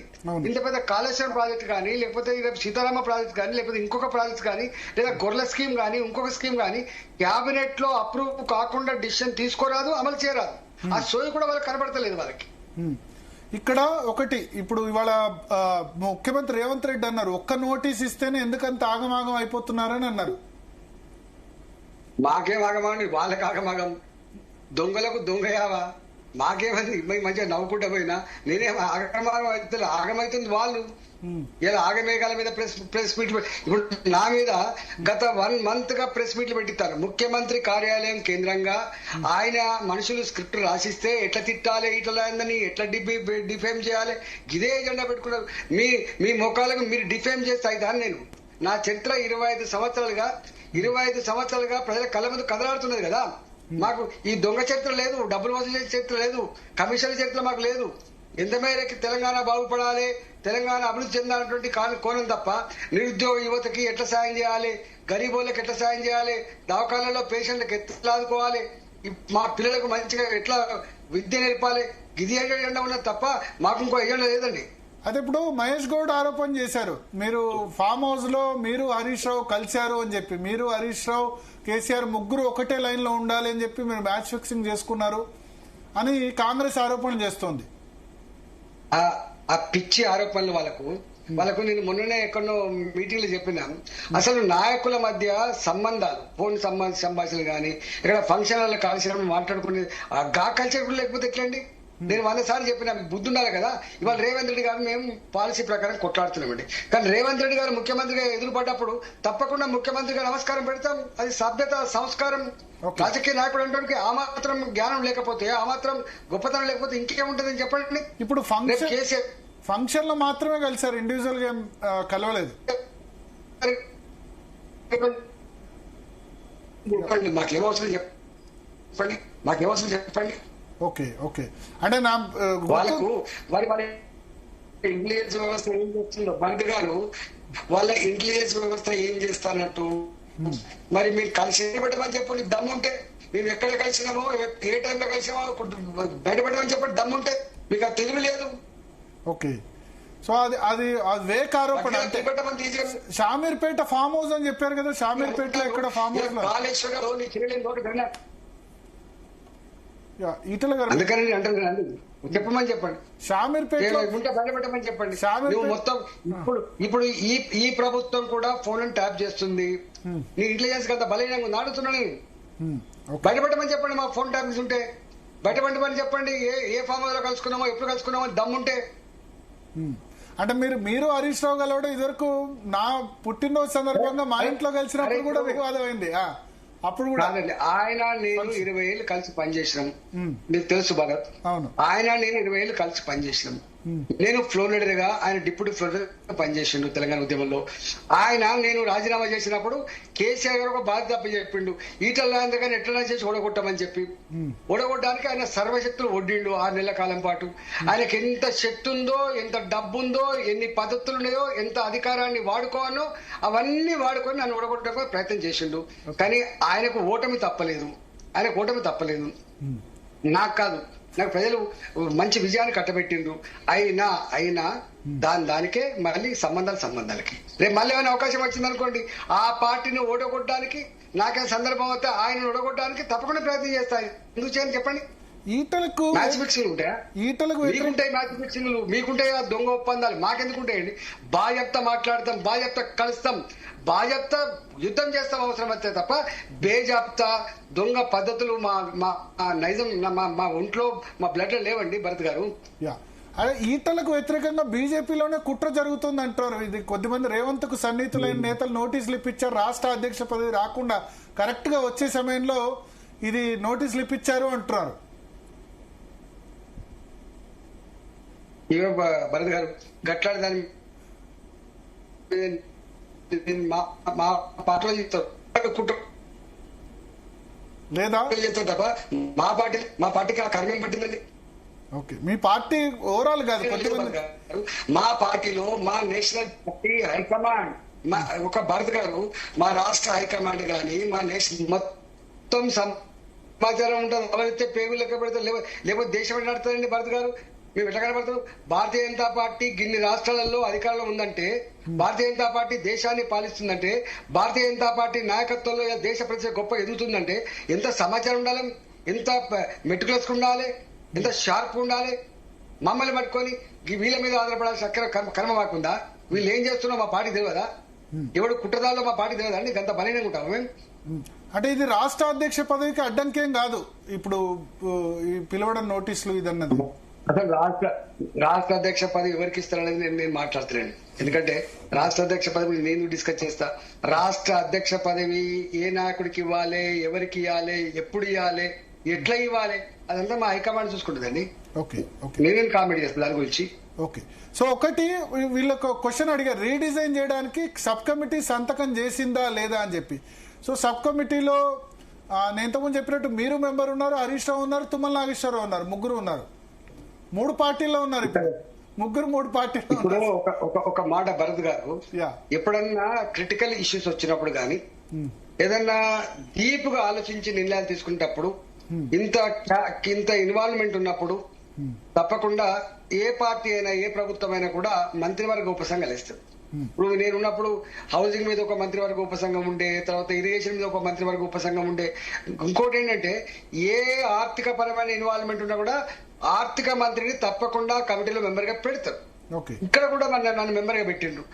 ఇంత పెద్ద కాళేశ్వరం ప్రాజెక్ట్ కానీ, లేకపోతే సీతారామ ప్రాజెక్ట్ కానీ, లేకపోతే ఇంకొక ప్రాజెక్ట్ కానీ, లేదా గొర్రెల స్కీమ్ కానీ, ఇంకొక స్కీమ్ కానీ క్యాబినెట్ లో అప్రూవ్ కాకుండా డిసిషన్ తీసుకోరాదు, అమలు చేయరాదు. ఆ సోయి కూడా వాళ్ళకి కనబడతలేదు వాళ్ళకి. ఇక్కడ ఒకటి, ఇప్పుడు ఇవాళ ముఖ్యమంత్రి రేవంత్ రెడ్డి అన్నారు ఒక్క నోటీస్ ఇస్తేనే ఎందుకంత ఆగమాగం అయిపోతున్నారని అన్నారు. మాకేం ఆగమాగం, వాళ్ళకి ఆగమాగం. దొంగలకు దొంగయావా? మాకేమని మంచిగా నవ్వుకుంటా పోయినా నేనేం ఆగమాగం అయితే ఆగమైతుంది వాళ్ళు. ఇలా ఆగమేఘాల మీద ప్రెస్ మీట్లు ఇప్పుడు నా మీద గత 1 month గా ప్రెస్ మీట్లు పెట్టిస్తారు. ముఖ్యమంత్రి కార్యాలయం కేంద్రంగా ఆయన మనుషులు స్క్రిప్ట్ రాసిస్తే ఎట్లా తిట్టాలి, ఇట్లా ఎట్లా డిఫేమ్ చేయాలి, ఇదే ఎజెండా పెట్టుకున్నారు. మీ ముఖాలకు మీరు డిఫేమ్ చేస్తే అయితే నేను నా చరిత్ర 25 సంవత్సరాలుగా ప్రజల కళ్ళ ముందు కదలాడుతున్నది కదా. మాకు ఈ దొంగ చరిత్ర లేదు, డబ్బులు వసూలు చేసే చరిత్ర లేదు, కమిషన్ల చరిత్ర మాకు లేదు. ఎంత మేరకు తెలంగాణ బాగుపడాలి, తెలంగాణ అభివృద్ధి చెందాలన్నటువంటి కోణం తప్ప నిరుద్యోగ యువతకి ఎట్లా సాయం చేయాలి, గరీబోళ్ళకి ఎట్లా సాయం చేయాలి, దవాఖానాల్లో పేషెంట్లకు ఎట్లా ఆదుకోవాలి, మా పిల్లలకు మంచిగా ఎట్లా విద్య నేర్పాలి, ఇది ఎజెండా ఉన్నది తప్ప మాకు ఇంకో ఎజెండా లేదండి. అయితే ఇప్పుడు మహేష్ గౌడ్ ఆరోపణ చేశారు, మీరు ఫామ్ హౌస్ లో మీరు హరీష్ రావు కలిశారు అని చెప్పి, మీరు హరీష్ రావు కేసీఆర్ ముగ్గురు ఒకటే లైన్ లో ఉండాలి అని చెప్పి మీరు మ్యాచ్ ఫిక్సింగ్ చేసుకున్నారు అని కాంగ్రెస్ ఆరోపణ చేస్తోంది. ఆ పిచ్చి ఆరోపణలు వాళ్ళకు నేను మొన్ననే ఎక్కడో మీటింగ్ లో చెప్పినా, అసలు నాయకుల మధ్య సంబంధాలు, ఫోన్ సంభాషణలు కానీ ఇక్కడ ఫంక్షన్లలో కలిసి మాట్లాడుకునే గా కల్చర్ కూడా లేకపోతే ఎట్లండి? నేను 100 సార్లు చెప్పినా, మీకు బుద్ధి ఉండాలి కదా. ఇవాళ రేవంత్ రెడ్డి గారు మేము పాలసీ ప్రకారం కొట్లాడుతున్నామండి, కానీ రేవంత్ రెడ్డి గారు ముఖ్యమంత్రిగా ఎదురుపడ్డప్పుడు తప్పకుండా ముఖ్యమంత్రిగా నమస్కారం పెడతాం. అది సభ్యత, సంస్కారం. రాజకీయ నాయకుడు అంటే ఆ మాత్రం జ్ఞానం లేకపోతే, ఆ మాత్రం గొప్పతనం లేకపోతే ఇంకేముంటుందని చెప్పండి. ఇప్పుడు ఫంక్షన్ లో మాత్రమే కలిసారు, ఇండివిజువల్ గా కలవలేదు. మాకేమవసరం చెప్పండి. ఓకే ఓకే, అంటే నా వాళ్ళకు వాళ్ళ ఇంటెలిజెన్స్ వ్యవస్థ ఏం చేస్తుందో, మంత్రి గారు వాళ్ళ ఇంటెలిజెన్స్ వ్యవస్థ ఏం చేస్తానట్టు మరి మీరు కలిసి పెట్టమని చెప్పండి. దమ్ముంటే మేము ఎక్కడ కలిసినామో, ఏ టైంలో కలిసినామో బయటపెట్టమని చెప్పండి. దమ్ముంటే మీకు అది తెలివి లేదు. ఓకే, సో అది వేక్ ఆరోపణ. అంటే షామీర్పేట ఫామ్ హౌస్ అని చెప్పారు కదా, షామీర్పేటలో ఎక్కడ ఫామ్ హౌస్ లో ఈటల గారు అందుకని అంటారు, చెప్పమని చెప్పండి. షామీర్పేట బయటపెట్టమని చెప్పండి. నువ్వు మొత్తం ఇప్పుడు ఈ ప్రభుత్వం కూడా ఫోన్ ట్యాప్ చేస్తుంది. నీ ఇంటెలిజెన్స్ కదా బలహీనంగా నాడుతున్నా నేను. బయటపెట్టమని చెప్పండి. మా ఫోన్ ట్యాప్ ఉంటే బయటపెట్టమని చెప్పండి. ఏ ఫామ్ హౌస్ లో కలుసుకున్నామో, ఎప్పుడు కలుసుకున్నామో దమ్ముంటే. అంటే మీరు హరీష్ రావు గారు ఇదివరకు నా పుట్టినరోజు సందర్భంగా మా ఇంట్లో కలిసినప్పుడు కూడా వివాదం అయింది. అప్పుడు కూడా ఆయన నేను 20 ఏళ్ళు కలిసి పనిచేసినాం, మీకు తెలుసు భగత్. ఆయన నేను 20 ఏళ్ళు కలిసి పనిచేసినాం. నేను ఫ్లోర్ లీడర్ గా, ఆయన డిప్యూటీ ఫ్లోర్ లీడర్ గా పనిచేసిండు తెలంగాణ ఉద్యమంలో. నేను రాజీనామా చేసినప్పుడు కేసీఆర్ గారు ఒక బాధ్యత చెప్పిండు, ఈటల రాజేందర్ గారిని ఎట్లా చేసి ఓడగొట్టమని చెప్పి. ఓడగొట్టడానికి ఆయన సర్వశక్తులు ఒడ్డిండు 6 నెలల కాలం పాటు. ఆయనకి ఎంత శక్తి ఉందో, ఎంత డబ్బు ఉందో, ఎన్ని పద్ధతులు ఉన్నాయో, ఎంత అధికారాన్ని వాడుకోవాలో అవన్నీ వాడుకొని నన్ను ఓడగొట్టడానికి ప్రయత్నం చేసిండు. కానీ ఆయనకు ఓటమి తప్పలేదు. నాకు కాదు, నాకు ప్రజలు మంచి విజయాన్ని కట్టబెట్టిండ్రు. అయినా దానికే మళ్ళీ సంబంధాలకి రేపు మళ్ళీ ఏమైనా అవకాశం వచ్చిందనుకోండి, ఆ పార్టీని ఓడగొట్టడానికి, నాకే సందర్భం వస్తే ఆయన ఓడగొట్టడానికి తప్పకుండా ప్రయత్నం చేస్తాయి. ఎందుకు చేయని చెప్పండి. ఈటలకు మ్యాచ్ ఫిక్సింగ్ ఉంటాయా? మీకుంటాయి మ్యాచ్ ఫిక్సింగ్లు, మీకుంటాయి దొంగ ఒప్పందాలు, మాకెందుకుంటాయండి? బాధ్యత మాట్లాడతాం, బాధ్యత కలుస్తాం, బాధ్యత యుద్ధం చేస్తాం అవసరం వస్తే తప్ప బేజాప్తా దొంగ పద్ధతులు మా నైజం మా ఒంట్లో, మా బ్లడ్ లో లేవండి భరత్ గారు. అదే ఈటలకు వ్యతిరేకంగా బీజేపీలోనే కుట్ర జరుగుతుంది అంటారు. ఇది కొద్దిమంది రేవంత్ కు సన్నిహితులైన నేతలు నోటీసులు ఇప్పించారు, రాష్ట్ర అధ్యక్ష పదవి రాకుండా కరెక్ట్ గా వచ్చే సమయంలో ఇది నోటీసులు ఇప్పించారు అంటున్నారు. భరత్ గారు గట్లాడి దాన్ని మా పార్టీలో చెప్తారు లేదా తప్ప మా పార్టీకి ఆ కర్మం పట్టిందండి. ఓకే, మీ పార్టీ ఓవరాల్ కాదు, మా పార్టీలో మా నేషనల్ పార్టీ హైకమాండ్, ఒక భరత్ గారు మా రాష్ట్ర హైకమాండ్ గాని మా నేషనల్ మొత్తం సమాచారం ఉంటుంది. ఎవరైతే పేగులు లెక్క పెడతారు, లేకపోతే దేశం నడుతుందండి భరత్ గారు. మేము ఎట్లా కనబడతాం? భారతీయ జనతా పార్టీ గిన్ని రాష్ట్రాలలో అధికారంలో ఉందంటే, భారతీయ జనతా పార్టీ దేశాన్ని పాలిస్తుందంటే, భారతీయ జనతా పార్టీ నాయకత్వంలో దేశ ప్రజలు గొప్ప ఎదుగుతుందంటే ఎంత సమాచారం ఉండాలి, ఎంత మెటికులస్ ఉండాలి, ఎంత షార్ప్ ఉండాలి. మమ్మల్ని పట్టుకొని వీళ్ళ మీద ఆధారపడాల్సిన కర్మ మాకుందా? వీళ్ళు ఏం చేస్తున్నాం మా పార్టీ తెలియదా? ఎవడు కుట్రదాల్లో మా పార్టీ తెలియదా అండి? గంత బలహీనంగా ఉంటాము మేము. అంటే ఇది రాష్ట్ర అధ్యక్ష పదవికి అడ్డంకేం కాదు ఇప్పుడు పిలవడం నోటీసులు ఇదన్నది. అసలు రాష్ట్ర అధ్యక్ష పదవి ఎవరికి ఇస్తారనేది నేను మాట్లాడుతున్నాను. ఎందుకంటే రాష్ట్ర అధ్యక్ష పదవి నేను డిస్కస్ చేస్తా. రాష్ట్ర అధ్యక్ష పదవి ఏ నాయకుడికి ఇవ్వాలి, ఎవరికి ఇవ్వాలి, ఎప్పుడు ఇవ్వాలి, ఎట్లా ఇవ్వాలి, అదంతా మా హైకమాండ్ చూసుకుంటుందండి. నేనేం కామెంట్ చేస్తాను దాని గురించి. ఓకే, సో ఒకటి వీళ్ళకు క్వశ్చన్ అడిగారు, రీడిజైన్ చేయడానికి సబ్ కమిటీ సంతకం చేసిందా లేదా అని చెప్పి. సో సబ్ కమిటీలో నేను ఇంతకుముందు చెప్పినట్టు మీరు మెంబర్ ఉన్నారు, హరీష్ రావు ఉన్నారు, తుమ్మల నాగేశ్వరరావు ఉన్నారు, ముగ్గురు ఉన్నారు. 3 పార్టీల్లో ఉన్నారు ఇప్పుడు, ముగ్గురు 3 పార్టీలు. ఇప్పుడు ఒక మాట భరత్ గారు, ఎప్పుడన్నా క్రిటికల్ ఇష్యూస్ వచ్చినప్పుడు గానీ, ఏదన్నా డీప్ గా ఆలోచించి నిర్ణయాలు తీసుకునేటప్పుడు, ఇంత ఇన్వాల్వ్మెంట్ ఉన్నప్పుడు తప్పకుండా ఏ పార్టీ అయినా ఏ ప్రభుత్వం అయినా కూడా మంత్రివర్గ ఉపసంఘాలు ఇస్తుంది. ఇప్పుడు నేనున్నప్పుడు హౌసింగ్ మీద ఒక మంత్రివర్గ ఉపసంఘం ఉండే, తర్వాత ఇరిగేషన్ మీద ఒక మంత్రివర్గ ఉపసంఘం ఉండే. ఇంకోటి ఏంటంటే ఏ ఆర్థిక పరమైన ఇన్వాల్వ్మెంట్ ఉన్నా కూడా ఆర్థిక మంత్రిని తప్పకుండా కమిటీలో మెంబర్ గా పెడతారు. ఇక్కడ కూడా నన్ను మెంబర్ గా పెట్టిండ్రు.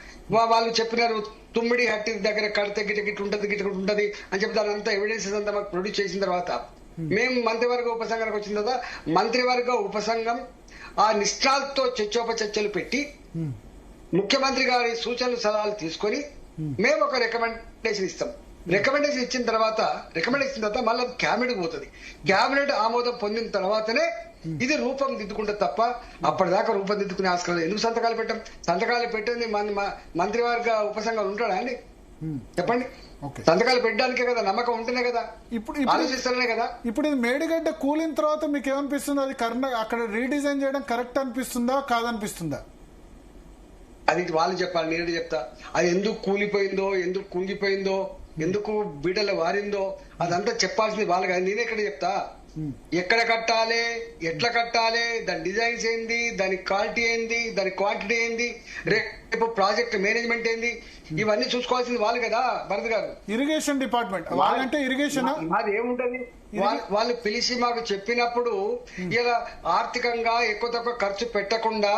వాళ్ళు చెప్పినారు తుమ్మిడి హట్టి దగ్గర కడితే గిట ఉంటది అని చెప్పి దాని అంతా ఎవిడెన్సెస్ అంతా మాకు ప్రొడ్యూస్ చేసిన తర్వాత మేము మంత్రివర్గ ఉపసంఘానికి వచ్చిన తర్వాత మంత్రివర్గ ఉపసంఘం ఆ నిష్ఠాలతో చర్చోపచర్చలు పెట్టి ముఖ్యమంత్రి గారి సూచనలు సలహాలు తీసుకొని మేము ఒక రికమెండేషన్ ఇస్తాం. రికమెండేషన్ ఇచ్చిన తర్వాత మళ్ళీ క్యాబినెట్ పోతుంది. క్యాబినెట్ ఆమోదం పొందిన తర్వాతనే ఇది రూపం దిద్దుకుంటుంది తప్ప అప్పటిదాకా రూపం దిద్దుకునే ఆస్కారం. ఎందుకు సంతకాలు పెట్టాం? సంతకాలు పెట్టింది మంత్రివర్గ ఉపసంఘాలు ఉంటాడా అండి? చెప్పండి. సంతకాలు పెట్టడానికే కదా, నమ్మకం ఉంటేనే కదా, ఇప్పుడు ఆలోచిస్తేనే కదా. ఇప్పుడు ఇది మేడిగడ్డ కూలిన తర్వాత మీకు ఏమనిపిస్తుంది? అది అక్కడ రీడిజైన్ చేయడం కరెక్ట్ అనిపిస్తుందా కాదనిపిస్తుందా? అది వాళ్ళు చెప్పాలి, నేను చెప్తా. అది ఎందుకు కూలిపోయిందో, ఎందుకు కుంగిపోయిందో, ఎందుకు బీటలు వారిందో అదంతా చెప్పాల్సింది వాళ్ళు కాదు. నేనే ఎక్కడ చెప్తా. ఎక్కడ కట్టాలి, ఎట్లా కట్టాలి, దాని డిజైన్స్ ఏంది, దాని క్వాలిటీ ఏంది, దాని క్వాంటిటీ ఏంది, రేపు ప్రాజెక్ట్ మేనేజ్మెంట్ ఏంది, ఇవన్నీ చూసుకోవాల్సింది వాళ్ళు కదా. భరత్ గారు ఇరిగేషన్ డిపార్ట్మెంట్ వాళ్ళంటే ఇరిగేషన్ అది ఏముంటది? వాళ్ళు పిలిచి మాకు చెప్పినప్పుడు ఇలా ఆర్థికంగా ఎక్కువ తక్కువ ఖర్చు పెట్టకుండా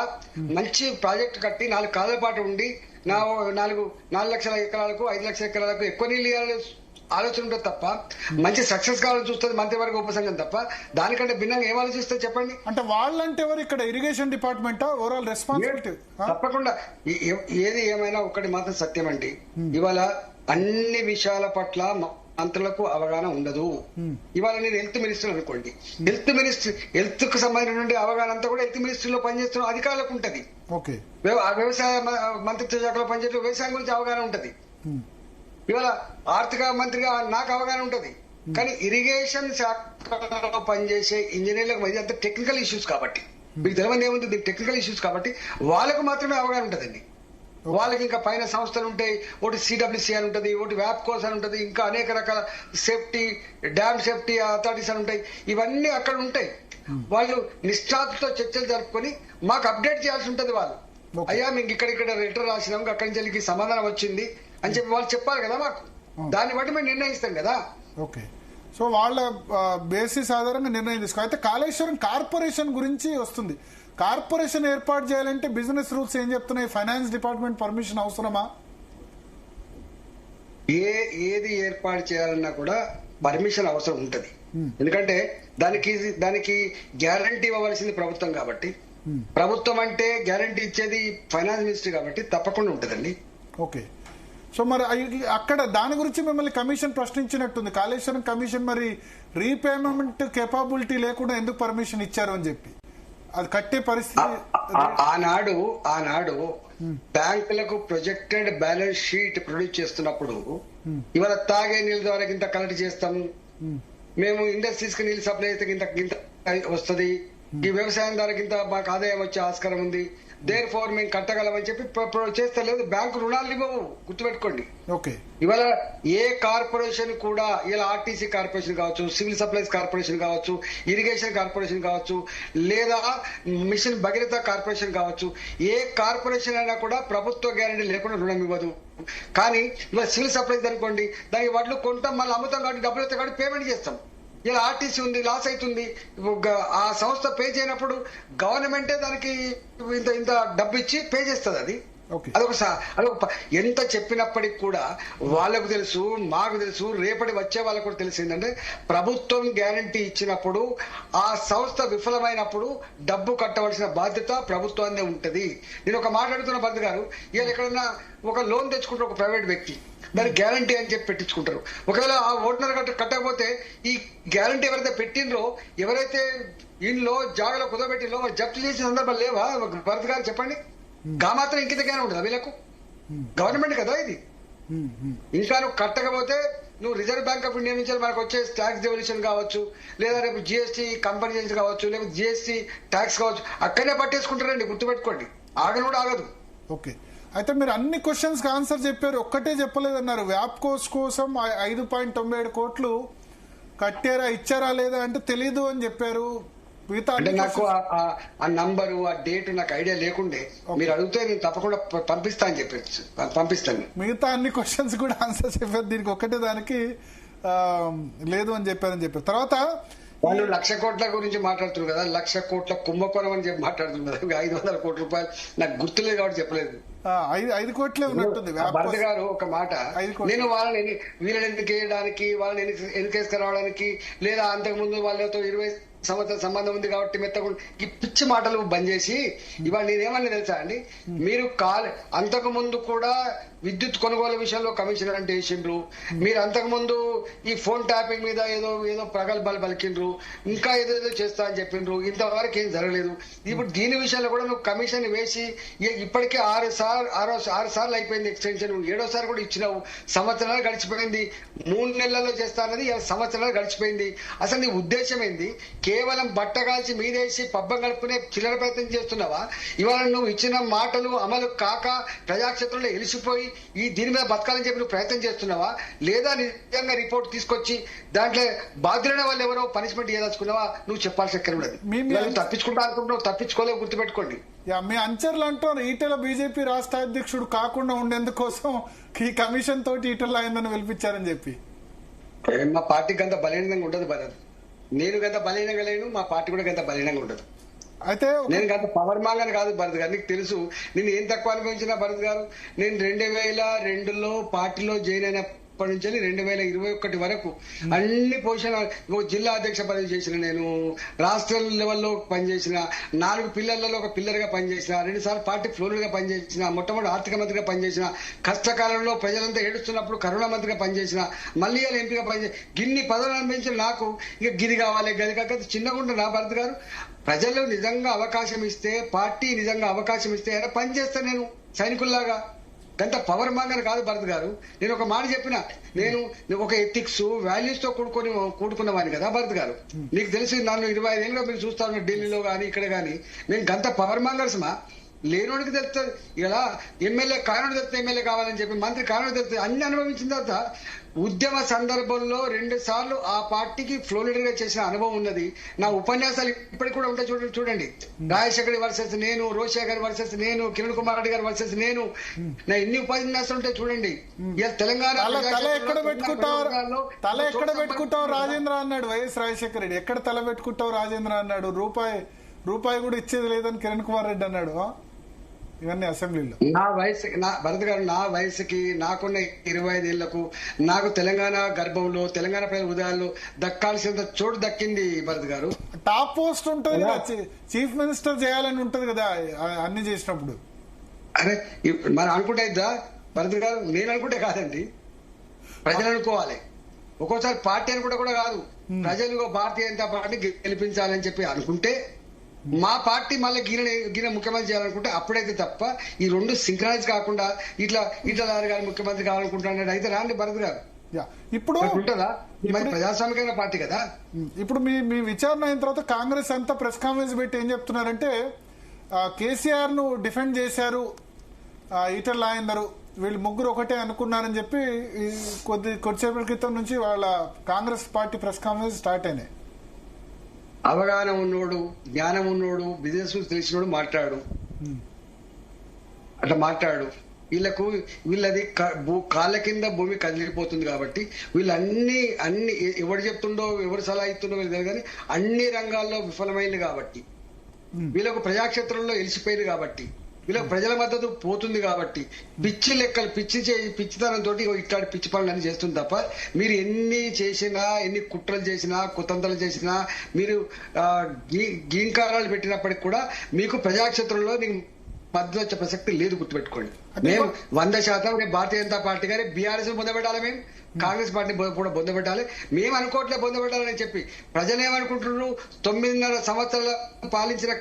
మంచి ప్రాజెక్ట్ కట్టి 4 కాలాల పాటు ఉండి 4 లక్షల ఎకరాలకు 5 లక్షల ఎకరాలకు ఎక్కువ నీళ్ళు ఇవ్వాలని ఆలోచన ఉంటుంది తప్ప, మంచి సక్సెస్ కావాలని చూస్తుంది మంత్రివర్గ ఉపసంఘం తప్ప. దానికంటే భిన్నంగా ఏం ఆలోచిస్తుంది చెప్పండి? అంటే వాళ్ళంటే ఎవరు ఇక్కడ? Irrigation department overall responsibility. తప్పకుండా ఏది ఏమైనా ఒకటి మాత్రం సత్యం అండి, ఇవాళ అన్ని విషయాల పట్ల మంత్రులకు అవగాహన ఉండదు. ఇవాళ నేను హెల్త్ మినిస్టర్ అనుకోండి, హెల్త్ కు సంబంధించిన అవగాహన అంతా కూడా హెల్త్ మినిస్ట్రీ లో పనిచేస్తున్న అధికారులకు ఉంటది. వ్యవసాయ మంత్రిత్వ శాఖలో పనిచేసే వ్యవసాయం గురించి అవగాహన ఉంటది. ఇవాళ ఆర్థిక మంత్రిగా నాకు అవగాహన ఉంటది. కానీ ఇరిగేషన్ శాఖలో పనిచేసే ఇంజనీర్లకు మధ్య అంత టెక్నికల్ ఇష్యూస్ కాబట్టి, మీకు తెలియని ఏముంది, టెక్నికల్ ఇష్యూస్ కాబట్టి వాళ్ళకు మాత్రమే అవగాహన ఉంటదండి. వాళ్ళకి ఇంకా పైన సంస్థలు ఉంటాయి, ఒకటి సిడబ్ల్యూసీ అని ఉంటది, ఒకటి వ్యాప్కోస్ అని ఉంటది, ఇంకా అనేక రకాల సేఫ్టీ డ్యామ్ సేఫ్టీ అథారిటీస్ అని ఉంటాయి. ఇవన్నీ అక్కడ ఉంటాయి. వాళ్ళు నిష్ఠాతో చర్చలు జరుపుకొని మాకు అప్డేట్ చేయాల్సి ఉంటది. వాళ్ళు అయ్యా మీకు ఇక్కడ లెటర్ రాసినాం, అక్కడి నుంచి సమాధానం వచ్చింది అని చెప్పి వాళ్ళు చెప్పాలి కదా మాకు. దాన్ని బట్టి మేము నిర్ణయిస్తాం కదా. ఓకే, సో వాళ్ళ బేసిస్ ఆధారంగా నిర్ణయం తీసుకో. అయితే కాళేశ్వరం కార్పొరేషన్ గురించి వస్తుంది. కార్పొరేషన్ ఏర్పాటు చేయాలంటే బిజినెస్ రూల్స్ ఏం చెప్తున్నాయి? ఫైనాన్స్ డిపార్ట్మెంట్ పర్మిషన్ అవసరమా? ఏది ఏర్పాటు చేయాలన్నా కూడా పర్మిషన్ అవసరం ఉంటది. ఎందుకంటే దానికి గ్యారంటీ ఇవ్వవలసింది ప్రభుత్వం కాబట్టి, ప్రభుత్వం అంటే గ్యారంటీ ఇచ్చేది ఫైనాన్స్ మినిస్ట్రీ కాబట్టి తప్పకుండా ఉంటదండి. ఓకే, సో మరి అక్కడ దాని గురించి మిమ్మల్ని కమిషన్ ప్రశ్నించినట్టుంది. కాళేశ్వరం కమిషన్ మరి రీపేమెంట్ కెపాబిలిటీ లేకుండా ఎందుకు పర్మిషన్ ఇచ్చారు అని చెప్పి, అది కట్టే పరిస్థితి. ఆనాడు బ్యాంకులకు ప్రొజెక్టెడ్ బ్యాలెన్స్ షీట్ ప్రొడ్యూస్ చేస్తున్నప్పుడు ఇవాళ తాగే నీళ్ళ ద్వారా ఇంత కలెక్ట్ చేస్తాం, మేము ఇండస్ట్రీస్ కి నీళ్ళు సప్లై చేస్తే ఇంత వస్తుంది, ఈ వ్యవసాయం ద్వారా ఇంత మాకు ఆదాయం వచ్చే ఆస్కారం ఉంది, దేర్ ఫోర్ మేము కట్టగలమని చెప్పి చేస్తే లేదు. బ్యాంకు రుణాలు ఇవ్వవు, గుర్తుపెట్టుకోండి. ఇవాళ ఏ కార్పొరేషన్ కూడా, ఇలా ఆర్టీసీ కార్పొరేషన్ కావచ్చు, సివిల్ సప్లైస్ కార్పొరేషన్ కావచ్చు, ఇరిగేషన్ కార్పొరేషన్ కావచ్చు, లేదా మిషన్ భగీరథ కార్పొరేషన్ కావచ్చు, ఏ కార్పొరేషన్ అయినా కూడా ప్రభుత్వ గ్యారంటీ లేకుండా రుణం ఇవ్వదు. కానీ ఇవాళ సివిల్ సప్లైస్ అనుకోండి, దానికి వడ్లు కొంటాం, మళ్ళీ అమ్ముతాం కాబట్టి డబ్బులు వస్తాయి కాబట్టి పేమెంట్ చేస్తాం. ఇలా ఆర్టీసీ ఉంది, లాస్ అవుతుంది, ఆ సంస్థ పే చేయనప్పుడు గవర్నమెంటే దానికి ఇంత డబ్బు ఇచ్చి పే చేస్తుంది. అదొక ఎంత చెప్పినప్పటికి కూడా వాళ్ళకు తెలుసు, మాకు తెలుసు, రేపటి వచ్చే వాళ్ళకు కూడా తెలిసి ఏంటంటే ప్రభుత్వం గ్యారంటీ ఇచ్చినప్పుడు ఆ సంస్థ విఫలమైనప్పుడు డబ్బు కట్టవలసిన బాధ్యత ప్రభుత్వాన్నే ఉంటది. నేను ఒక మాట్లాడుతున్న భర్త గారు, ఇవాళ ఎక్కడన్నా ఒక లోన్ తెచ్చుకుంటారు ఒక ప్రైవేట్ వ్యక్తి, దాని గ్యారంటీ అని చెప్పి పెట్టించుకుంటారు. ఒకవేళ ఆ ఓనర్ కట్టకపోతే ఈ గ్యారంటీ ఎవరైతే పెట్టిండ్రో, ఎవరైతే ఇంట్లో జాగాలో కుదబెట్టిండ్రో మరి జప్తు చేసిన సందర్భాలు లేవా భరత్ గారు? చెప్పండి. గా మాత్రం ఇంకిత జ్ఞానం ఉండదు వీళ్ళకు? గవర్నమెంట్ కదా ఇది. ఇంకా నువ్వు కట్టకపోతే నువ్వు రిజర్వ్ బ్యాంక్ ఆఫ్ ఇండియా నుంచి మనకు వచ్చే ట్యాక్స్ డెవల్యూషన్ కావచ్చు, లేదా రేపు జిఎస్టీ కంపెనీ కావచ్చు, లేదా జిఎస్టీ ట్యాక్స్ కావచ్చు, అక్కడనే పట్టేసుకుంటారండి, గుర్తుపెట్టుకోండి. ఆగను కూడా ఆగదు. ఓకే, అయితే మీరు అన్ని క్వశ్చన్స్ కి ఆన్సర్ చెప్పారు, ఒక్కటే చెప్పలేదన్నారు. వ్యాప్కోస్ కోసం 5.97 కోట్లు కట్టారా, ఇచ్చారా లేదా అంటే తెలీదు అని చెప్పారు. మిగతా అంటే నాకు ఆ నంబరు ఆ డేట్ నాకు ఐడియా లేకుండే, మీరు అడిగితే నేను తప్పకుండా పంపిస్తా అని చెప్పచ్చు, పంపిస్తాను. మిగతా అన్ని క్వశ్చన్స్ కూడా ఆన్సర్ చెప్పారు, దీనికి ఒక్కటే దానికి లేదు అని చెప్పారు. తర్వాత వాళ్ళు 1,00,000 కోట్ల గురించి మాట్లాడుతున్నారు కదా, 1,00,000 కోట్ల కుంభకోణం అని చెప్పి మాట్లాడుతున్నారు కదా, 500 కోట్ల రూపాయలు నాకు గుర్తులేదు కాబట్టి చెప్పలేదు. 5 కోట్లే ఉన్నట్టుంది. భరత్ గారు ఒక మాట, నేను వీళ్ళని ఎందుకు వేయడానికి, వాళ్ళని ఎందుకు వేసుకురావడానికి, లేదా అంతకుముందు వాళ్ళతో 20 సంవత్సరం సంబంధం ఉంది కాబట్టి మెత్తకుండా ఈ పిచ్చి మాటలు బంద్ చేసి, ఇవాళ నేనేమన్నా తెలుసా అండి, మీరు అంతకు ముందు కూడా విద్యుత్ కొనుగోలు విషయంలో కమిషనర్ అంటే వేసిండ్రు, మీరు అంతకు ముందు ఈ ఫోన్ ట్యాపింగ్ మీద ఏదో ప్రగల్భాలు పలికిండ్రు, ఇంకా ఏదో చేస్తా అని చెప్పిండ్రు, ఇంతవరకు ఏం జరగలేదు. ఇప్పుడు దీని విషయంలో కూడా నువ్వు కమిషన్ వేసి ఇప్పటికే 6 సార్లు అయిపోయింది ఎక్స్టెన్షన్, 7వ సారి కూడా ఇచ్చినావు, సంవత్సరాలు గడిచిపోయింది, 3 నెలల్లో చేస్తా అన్నది సంవత్సరాలు గడిచిపోయింది. అసలు నీ ఉద్దేశం ఏంది? కేవలం బట్టగాల్చి మీదేసి పబ్బం గడుపుకునే చిల్లర ప్రయత్నం చేస్తున్నావా? ఇవాళ నువ్వు ఇచ్చిన మాటలు అమలు కాక ప్రజాక్షేత్రంలో ఎలిసిపోయి దీని మీద బతకాలని చెప్పి నువ్వు ప్రయత్నం చేస్తున్నావా, లేదా నిజంగా రిపోర్ట్ తీసుకొచ్చి దాంట్లో బాధ్యులైన వాళ్ళు ఎవరో పనిష్మెంట్ ఇవ్వదలుచుకున్నావా? నువ్వు చెప్పాల్సి ఎక్కడ ఉన్నది. తప్పించుకుంటా అనుకుంటున్నావు, తప్పించుకోలేవు, గుర్తుపెట్టుకోండి. మీ అంచర్లు అంటారు ఈటెల బీజేపీ రాష్ట్ర అధ్యక్షుడు కాకుండా ఉండేందుకోసం ఈ కమిషన్ తోటి ఈటెల అయిందని పిలిపించారని చెప్పి. మా పార్టీకి అంత బలహీనంగా ఉండదు భరత్, నేను గంత బలహీనంగా లేను, మా పార్టీ కూడా గంత బలహీనంగా ఉండదు. అయితే నేను గంత పవర్ మాంగని కాదు భరత్ గారు, నీకు తెలుసు నేను ఏం తక్కువ అనుభవించిన భరత్ గారు. నేను 2002లో పార్టీలో జాయిన్ అయినప్పటి నుంచి 2021 వరకు అన్ని పొజిషన్, జిల్లా అధ్యక్ష పదవి చేసిన, నేను రాష్ట్ర లెవెల్లో పనిచేసిన, 4 పిల్లర్లలో ఒక పిల్లర్ గా పనిచేసిన, 2 సార్లు పార్టీ ఫ్లోర్ గా పనిచేసిన, మొట్టమొదటి ఆర్థిక మంత్రిగా పనిచేసిన, కష్టకాలంలో ప్రజలంతా ఏడుస్తున్నప్పుడు కరోనా మంత్రిగా పనిచేసిన, మళ్ళీ ఎంపీగా పనిచేసిన, గిన్ని పదవులు అనిపించిన నాకు ఇక గిది కావాలి గది కాక చిన్నగా ఉంటుంది నా భరత్ గారు. ప్రజలు నిజంగా అవకాశం ఇస్తే, పార్టీ నిజంగా అవకాశం ఇస్తే పనిచేస్తా నేను సైనికుల్లాగా. గంత పవర్ మాంగర్ కాదు భరత్ గారు. నేను ఒక మాట చెప్పిన, నేను ఒక ఎథిక్స్ వాల్యూస్ తో కూడుకున్న వాడిని కదా భరత్ గారు. నీకు తెలిసి నన్ను 25 ఏళ్ళుగా మీరు చూస్తాను ఢిల్లీలో గానీ ఇక్కడ గానీ, మేము గంత పవర్ మాంగర్స్మా? లేనోడికి తెలుస్తుంది. ఇలా ఎమ్మెల్యే కారణం తెలిస్తే ఎమ్మెల్యే కావాలని చెప్పి, మంత్రి కారణం తెలిస్తే అన్ని అనుభవించిన తర్వాత ఉద్యమ సందర్భంలో 2 సార్లు ఆ పార్టీకి ఫ్లో లీడర్ గా చేసిన అనుభవం ఉన్నది. నా ఉపన్యాసాలు ఇప్పటికి కూడా ఉంటాయి, చూడండి. రాజశేఖర్ వర్సెస్ నేను, రోషయ్య వర్సెస్ నేను, కిరణ్ కుమార్ రెడ్డి గారు వర్సెస్ నేను, నా ఎన్ని ఉపన్యాసాలు ఉంటాయి చూడండి. తెలంగాణ తల ఎక్కడ పెట్టుకుంటావు రాజేంద్ర అన్నాడు వైఎస్ రాజశేఖర రెడ్డి. ఎక్కడ తల పెట్టుకుంటావు రాజేంద్ర అన్నాడు. రూపాయి కూడా ఇచ్చేది లేదని కిరణ్ కుమార్ రెడ్డి అన్నాడు. ఇవన్నీ అసెంబ్లీలో. భరత్ గారు, నా వయసుకి, నాకున్న 25 ఏళ్లకు, నాకు తెలంగాణ గర్భంలో, తెలంగాణ ప్రజల హృదయాల్లో దక్కాల్సినంత చోటు దక్కింది భరత్ గారు. టాప్ పోస్ట్ ఉంటుంది కదా, చీఫ్ మినిస్టర్ చేయాలని ఉంటది కదా అన్ని చేసినప్పుడు. అరే మనం అనుకుంటే ఇద్దా భరత్ గారు? నేను అనుకుంటే కాదండి, ప్రజలు అనుకోవాలి. ఒక్కోసారి పార్టీ అనుకుంటే కూడా కాదు, ప్రజలు భారతీయ జనతా పార్టీ గెలిపించాలని చెప్పి అనుకుంటే, మా పార్టీ మళ్ళీ గిన ముఖ్యమంత్రి చేయాలనుకుంటే అప్పుడైతే తప్ప ఈ 2 సింక్రనైజ్ కాకుండా ఇట్లా గారు ముఖ్యమంత్రి కావాలనుకుంటున్నాడు అయితే రాండి భరత్ గారు. ఇప్పుడు ఉంటుందా? ప్రజాస్వామికమైన పార్టీ కదా. ఇప్పుడు మీ విచారణ అయిన తర్వాత కాంగ్రెస్ అంతా ప్రెస్ కాన్ఫరెన్స్ పెట్టి ఏం చెప్తున్నారంటే, కేసీఆర్ ను డిఫెండ్ చేశారు ఈటెల రాజేందర్, వీళ్ళు ముగ్గురు ఒకటే అనుకున్నారని చెప్పి కొద్దిసేపటి క్రితం నుంచి వాళ్ళ Congress party press conference start అయినాయి. అవగాహన ఉన్నోడు, జ్ఞానం ఉన్నోడు, బిజినెస్ తెలిసినోడు మాట్లాడు, అట్లా మాట్లాడు. వీళ్ళది కాళ్ళ కింద భూమి కదిలిపోతుంది కాబట్టి వీళ్ళన్ని ఎవరు చెప్తుండో, ఎవరు సలహా ఇస్తుండో వీళ్ళు కానీ అన్ని రంగాల్లో విఫలమైంది కాబట్టి, వీళ్ళకు ప్రజాక్షేత్రంలో ఎలిసిపోయింది కాబట్టి, వీళ్ళకి ప్రజల మద్దతు పోతుంది కాబట్టి, పిచ్చి లెక్కలు పిచ్చితనంతో ఇట్లాంటి పిచ్చి పనులు చేస్తుంది తప్ప, మీరు ఎన్ని చేసినా, ఎన్ని కుట్రలు చేసినా, కుతంత్రాలు చేసినా, మీరు గీంకారాలు పెట్టినప్పటికి కూడా మీకు ప్రజాక్షేత్రంలో మద్దతు వచ్చే ప్రసక్తి లేదు, గుర్తుపెట్టుకోండి. మేము 100% భారతీయ జనతా పార్టీ గారి బీఆర్ఎస్ పొందబెట్టాలి, మేము కాంగ్రెస్ పార్టీ కూడా పొందబెట్టాలి. మేము అనుకోవట్లే పొందబెట్టాలని చెప్పి. ప్రజలు ఏమనుకుంటున్నారు? 9.5 సంవత్సరాలు పాలించిన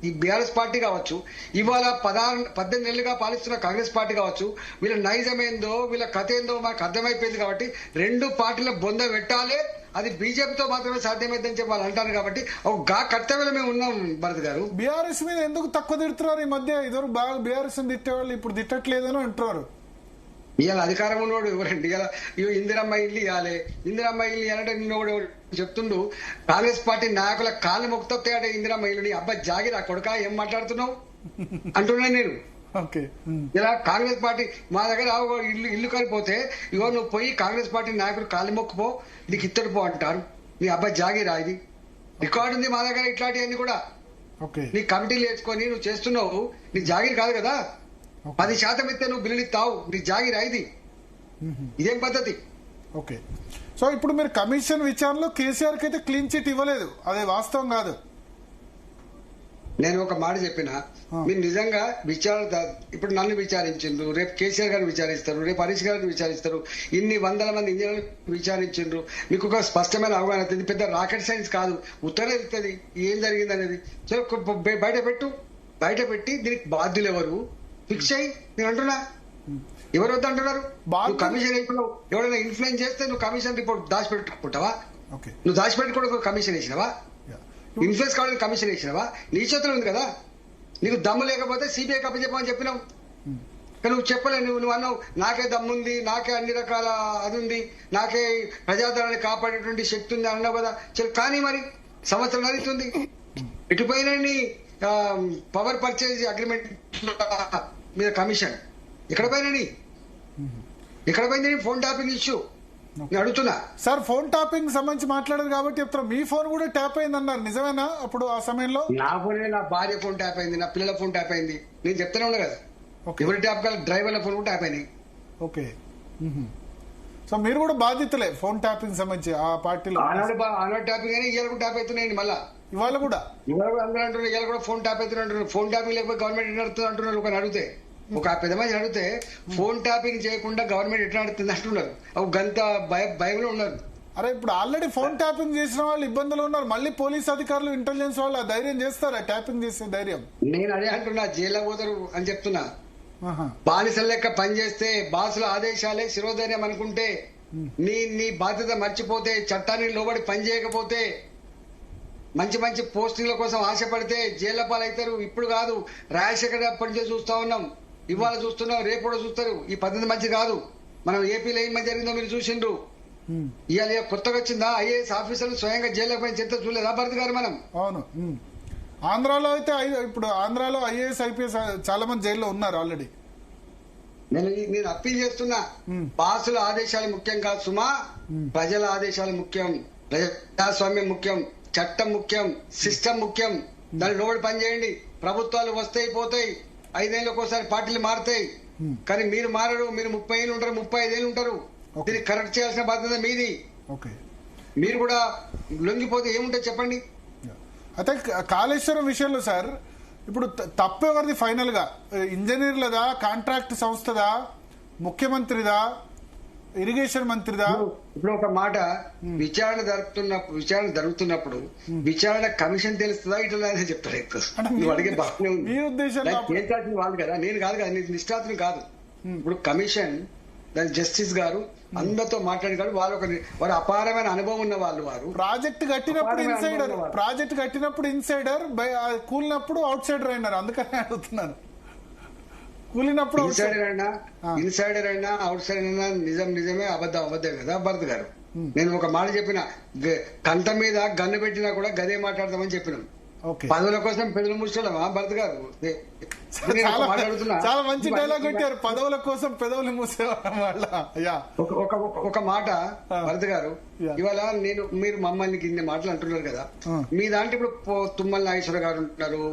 ఈ బీఆర్ఎస్ పార్టీ కావచ్చు, ఇవాళ 18 నెలలుగా పాలిస్తున్న కాంగ్రెస్ పార్టీ కావచ్చు, వీళ్ళ నైజం ఏందో, వీళ్ళ కథ ఏందో మాకు అర్థమైపోయింది కాబట్టి 2 పార్టీల బొంద పెట్టాలి, అది బీజేపీతో మాత్రమే సాధ్యమైందని చెప్పి వాళ్ళు అంటారు కాబట్టి ఒక కర్తవ్యంలో మేము ఉన్నాం భరత్ గారు. బీఆర్ఎస్ మీద ఎందుకు తక్కువ తిడుతున్నారు ఈ మధ్య? ఇదివరకు బాగా బీఆర్ఎస్ తిట్టేవాళ్ళు ఇప్పుడు తిట్టట్లేదని అంటున్నారు. ఇవాళ అధికారం ఉన్నోడు ఎవరండి? ఇలా ఇందిరమ్మ ఇల్లు ఇవ్వాలి, ఇందిరమ్మ ఇల్లు ఇవ్వాలంటే నిన్నోడు చెప్తుండు కాంగ్రెస్ పార్టీ నాయకుల కాళ్ళు మొక్కుతాడే ఇందిరమ్మ ఇల్లు. నీ అబ్బా జాగిరా కొడుకా ఏం మాట్లాడుతున్నావు అంటున్నా నేను. ఇలా కాంగ్రెస్ పార్టీ మా దగ్గర ఇల్లు కలిపోతే ఇగో నువ్వు పోయి కాంగ్రెస్ పార్టీ నాయకులు కాళ్ళు మొక్కుపో, నీకు ఇత్తడు పో అంటారు. నీ అబ్బా జాగిరా, ఇది రికార్డు ఉంది మా దగ్గర. ఇట్లాంటివన్నీ కూడా నీ కమిటీలు వేసుకొని నువ్వు చేస్తున్నావు, నీ జాగిరి కాదు కదా. 10% ఇస్తే నువ్వు బిల్లులు ఇస్తావు, నీ జాగిరా ఇది. ఇదేం పద్ధతి? ఓకే. సో ఇప్పుడు మీరు కమిషన్ విచారణలో కేసీఆర్ కి అయితే క్లీన్ చిట్ ఇవ్వలేదు, అదే వాస్తవం కాదు. నేను ఒక మాట చెప్పిన, మీరు నిజంగా ఇప్పుడు నన్ను విచారించిండ్రు, రేపు కేసీఆర్ గారిని విచారిస్తారు, రేపు హరీష్ గారిని విచారిస్తారు, ఇన్ని వందల మంది ఇంజనీర్లు విచారించిండ్రు. మీకు ఒక స్పష్టమైన అవగాహన అవుతుంది. పెద్ద రాకెట్ సైన్స్ కాదు, ఉత్తరే ఇస్తుంది ఏం జరిగింది అనేది. బయట పెట్టి దీనికి బాధ్యులు ఎవరు ఫిక్స్ అయ్యి నేను అంటున్నా. ఎవరు వద్ద అంటున్నారు? నువ్వు కమిషన్ అయిపోయినావు, ఎవరైనా ఇన్ఫ్లుయెన్స్ చేస్తే నువ్వు కమిషన్ రిపోర్ట్ దాచిపెట్టుకుంటావా? నువ్వు దాచిపెట్టుకోవడం కమిషన్ వేసినావా? ఇన్ఫ్లుయెన్స్ కావాలని కమిషన్ వేసినావా? నీ చేతులు ఉంది కదా. నీకు దమ్ము లేకపోతే సిబిఐ అప్పచెప్పమని చెప్పినావు, కానీ నువ్వు చెప్పలే. నువ్వు అన్నావు నాకే దమ్ముంది, నాకే అన్ని రకాల అది ఉంది, నాకే ప్రజాధనాన్ని కాపాడేటువంటి శక్తి ఉంది అన్నావు కదా. కానీ మరి సంవత్సరం అవుతుంది, ఇటుపైన పవర్ పర్చేజ్ అగ్రిమెంట్ మీద కమిషన్ ఎక్కడ పోయిందని ఫోన్ ట్యాపింగ్ ఇష్యూ నేను అడుగుతున్నా. సార్ ఫోన్ ట్యాపింగ్ సంబంధించి మాట్లాడారు కాబట్టి చెప్తారు, మీ ఫోన్ కూడా ట్యాప్ అయింది అన్నారు, నిజమేనా? అప్పుడు ఆ సమయంలో నా ఫోన్, నా భార్య ఫోన్ ట్యాప్ అయింది, నా పిల్లల ఫోన్ ట్యాప్ అయింది. నేను చెప్తానే ఉన్నా కదా, ఎవరి ట్యాప్ కాదు, డ్రైవర్ల ఫోన్ కూడా ట్యాప్ అయినాయి. ఓకే. సో మీరు కూడా బాధితులే ఫోన్ ట్యాపింగ్ సంబంధించి ఆ పార్టీలో. ఆనాడు ట్యాపింగ్ అయినా ఇవాళ కూడా ట్యాప్ అవుతున్నాయండి. మళ్ళా ఇవాళ కూడా అందరూ అంటున్నారు ఇవాళ కూడా ఫోన్ ట్యాప్ అవుతున్నారు. ఫోన్ ట్యాపింగ్ లేకపోతే గవర్నమెంట్ ఎట్లా నడుతుంది అంటున్నారు. ఒక అడిగితే, ఒక పెద్ద మంది అడిగితే ఫోన్ ట్యాపింగ్ చేయకుండా గవర్నమెంట్ ఎట్లా నడుతుంది అంటున్నారు. అవి గంత భయంలో ఉన్నారు. అరే ఇప్పుడు ఆల్రెడీ ఫోన్ ట్యాపింగ్ చేసిన వాళ్ళు ఇబ్బందులు ఉన్నారు, మళ్ళీ పోలీస్ అధికారులు ఇంటెలిజెన్స్ వాళ్ళు ధైర్యం చేస్తారా ట్యాపింగ్ చేసే ధైర్యం? నేను అదే అంటున్నా, జైల్లో పోతారు అని చెప్తున్నా. బానిసల లెక్క పనిచేస్తే బాసుల ఆదేశాలే శిరోధైర్యం అనుకుంటే, నీ బాధ్యత మర్చిపోతే, చట్టాన్ని లోబడి పనిచేయకపోతే, మంచి మంచి పోస్టింగ్ల కోసం ఆశపడితే జైళ్ల పాలవుతారు. ఇప్పుడు కాదు, రాజశేఖర్ అప్పటి నుంచి చూస్తా ఉన్నాం, ఇవాళ చూస్తున్నాం, రేపు కూడా చూస్తారు. ఈ పద్ధతి మంచి కాదు. మనం ఏపీలో ఏం మంచి జరిగిందో మీరు చూసిండ్రు. ఇవాళ కొత్తగా వచ్చిందా ఐఏఎస్ ఆఫీసర్లు స్వయంగా జైల్లో పైన చర్చ చూడలేదా భరత్ గారు? మనం అవును, ఆంధ్రాలో అయితే ఇప్పుడు ఆంధ్రాలో ఐఏఎస్ ఐపీఎస్ చాలా మంది జైల్లో ఉన్నారు ఆల్రెడీ. నేను అప్పీల్ చేస్తున్నా, బాసుల ఆదేశాలు ముఖ్యం కాదు సుమా, ప్రజల ఆదేశాలు ముఖ్యం, ప్రజాస్వామ్యం ముఖ్యం, చట్టం ముఖ్యం, సిస్టమ్ ముఖ్యం. దాన్ని లోబడి పనిచేయండి. ప్రభుత్వాలు వస్తాయి పోతాయి, 5 ఏళ్ళకి ఒకసారి పార్టీలు మారుతాయి, కానీ మీరు మారరు. మీరు 30 ఏళ్ళు ఉంటారు, 35 ఏళ్ళు ఉంటారు. దీన్ని కరెక్ట్ చేయాల్సిన బాధ్యత మీది. మీరు కూడా లొంగిపోతే ఏముంటుంది చెప్పండి. అయితే కాళేశ్వరం విషయంలో సార్ ఇప్పుడు తప్పు ఎవరిది ఫైనల్ గా? ఇంజనీర్లదా, కాంట్రాక్ట్ సంస్థదా, ముఖ్యమంత్రిదా, ఇరిగేషన్ మంత్రిదా? ఇప్పుడు ఒక మాట, విచారణ జరుగుతున్నప్పుడు విచారణ కమిషన్ తెలుస్తుందా ఇట్లా చెప్తారు ఎక్కువ. నువ్వు అడిగే బాగానే ఉంది, చేయాల్సిన వాళ్ళు కదా, నేను కాదు కదా, నిష్ఠాతులు కాదు. ఇప్పుడు కమిషన్ దాని జస్టిస్ గారు అందరితో మాట్లాడినాడు. వారు అపారమైన అనుభవం ఉన్న వాళ్ళు. వారు ప్రాజెక్ట్ కట్టినప్పుడు ఇన్సైడర్, కూలినప్పుడు అవుట్ సైడర్ అయినారు. అందుకనే అడుగుతున్నాను. కూలినప్పుడు ఇన్సైడర్ అయినా అవుట్ సైడర్ అయినా నిజమే, అబద్ధమే కదా భరత్ గారు. నేను ఒక మాట చెప్పిన, కంట మీద గన్ను పెట్టినా కూడా గదే మాట్లాడతామని చెప్పినాం. పదవుల కోసం పెదవులు మూసుకోవడమా భరత్ గారు? చాలా మంచి డైలాగ్ పెట్టారు, పదవుల కోసం పెదవులు మూసేవాళ్ళ. ఒక మాట భరత్ గారు, ఇవాళ మీరు మమ్మల్ని ఇన్ని మాటలు అంటున్నారు కదా, మీ దాంట్లో ఇప్పుడు తుమ్మల నాగేశ్వర గారు ఉంటున్నారు,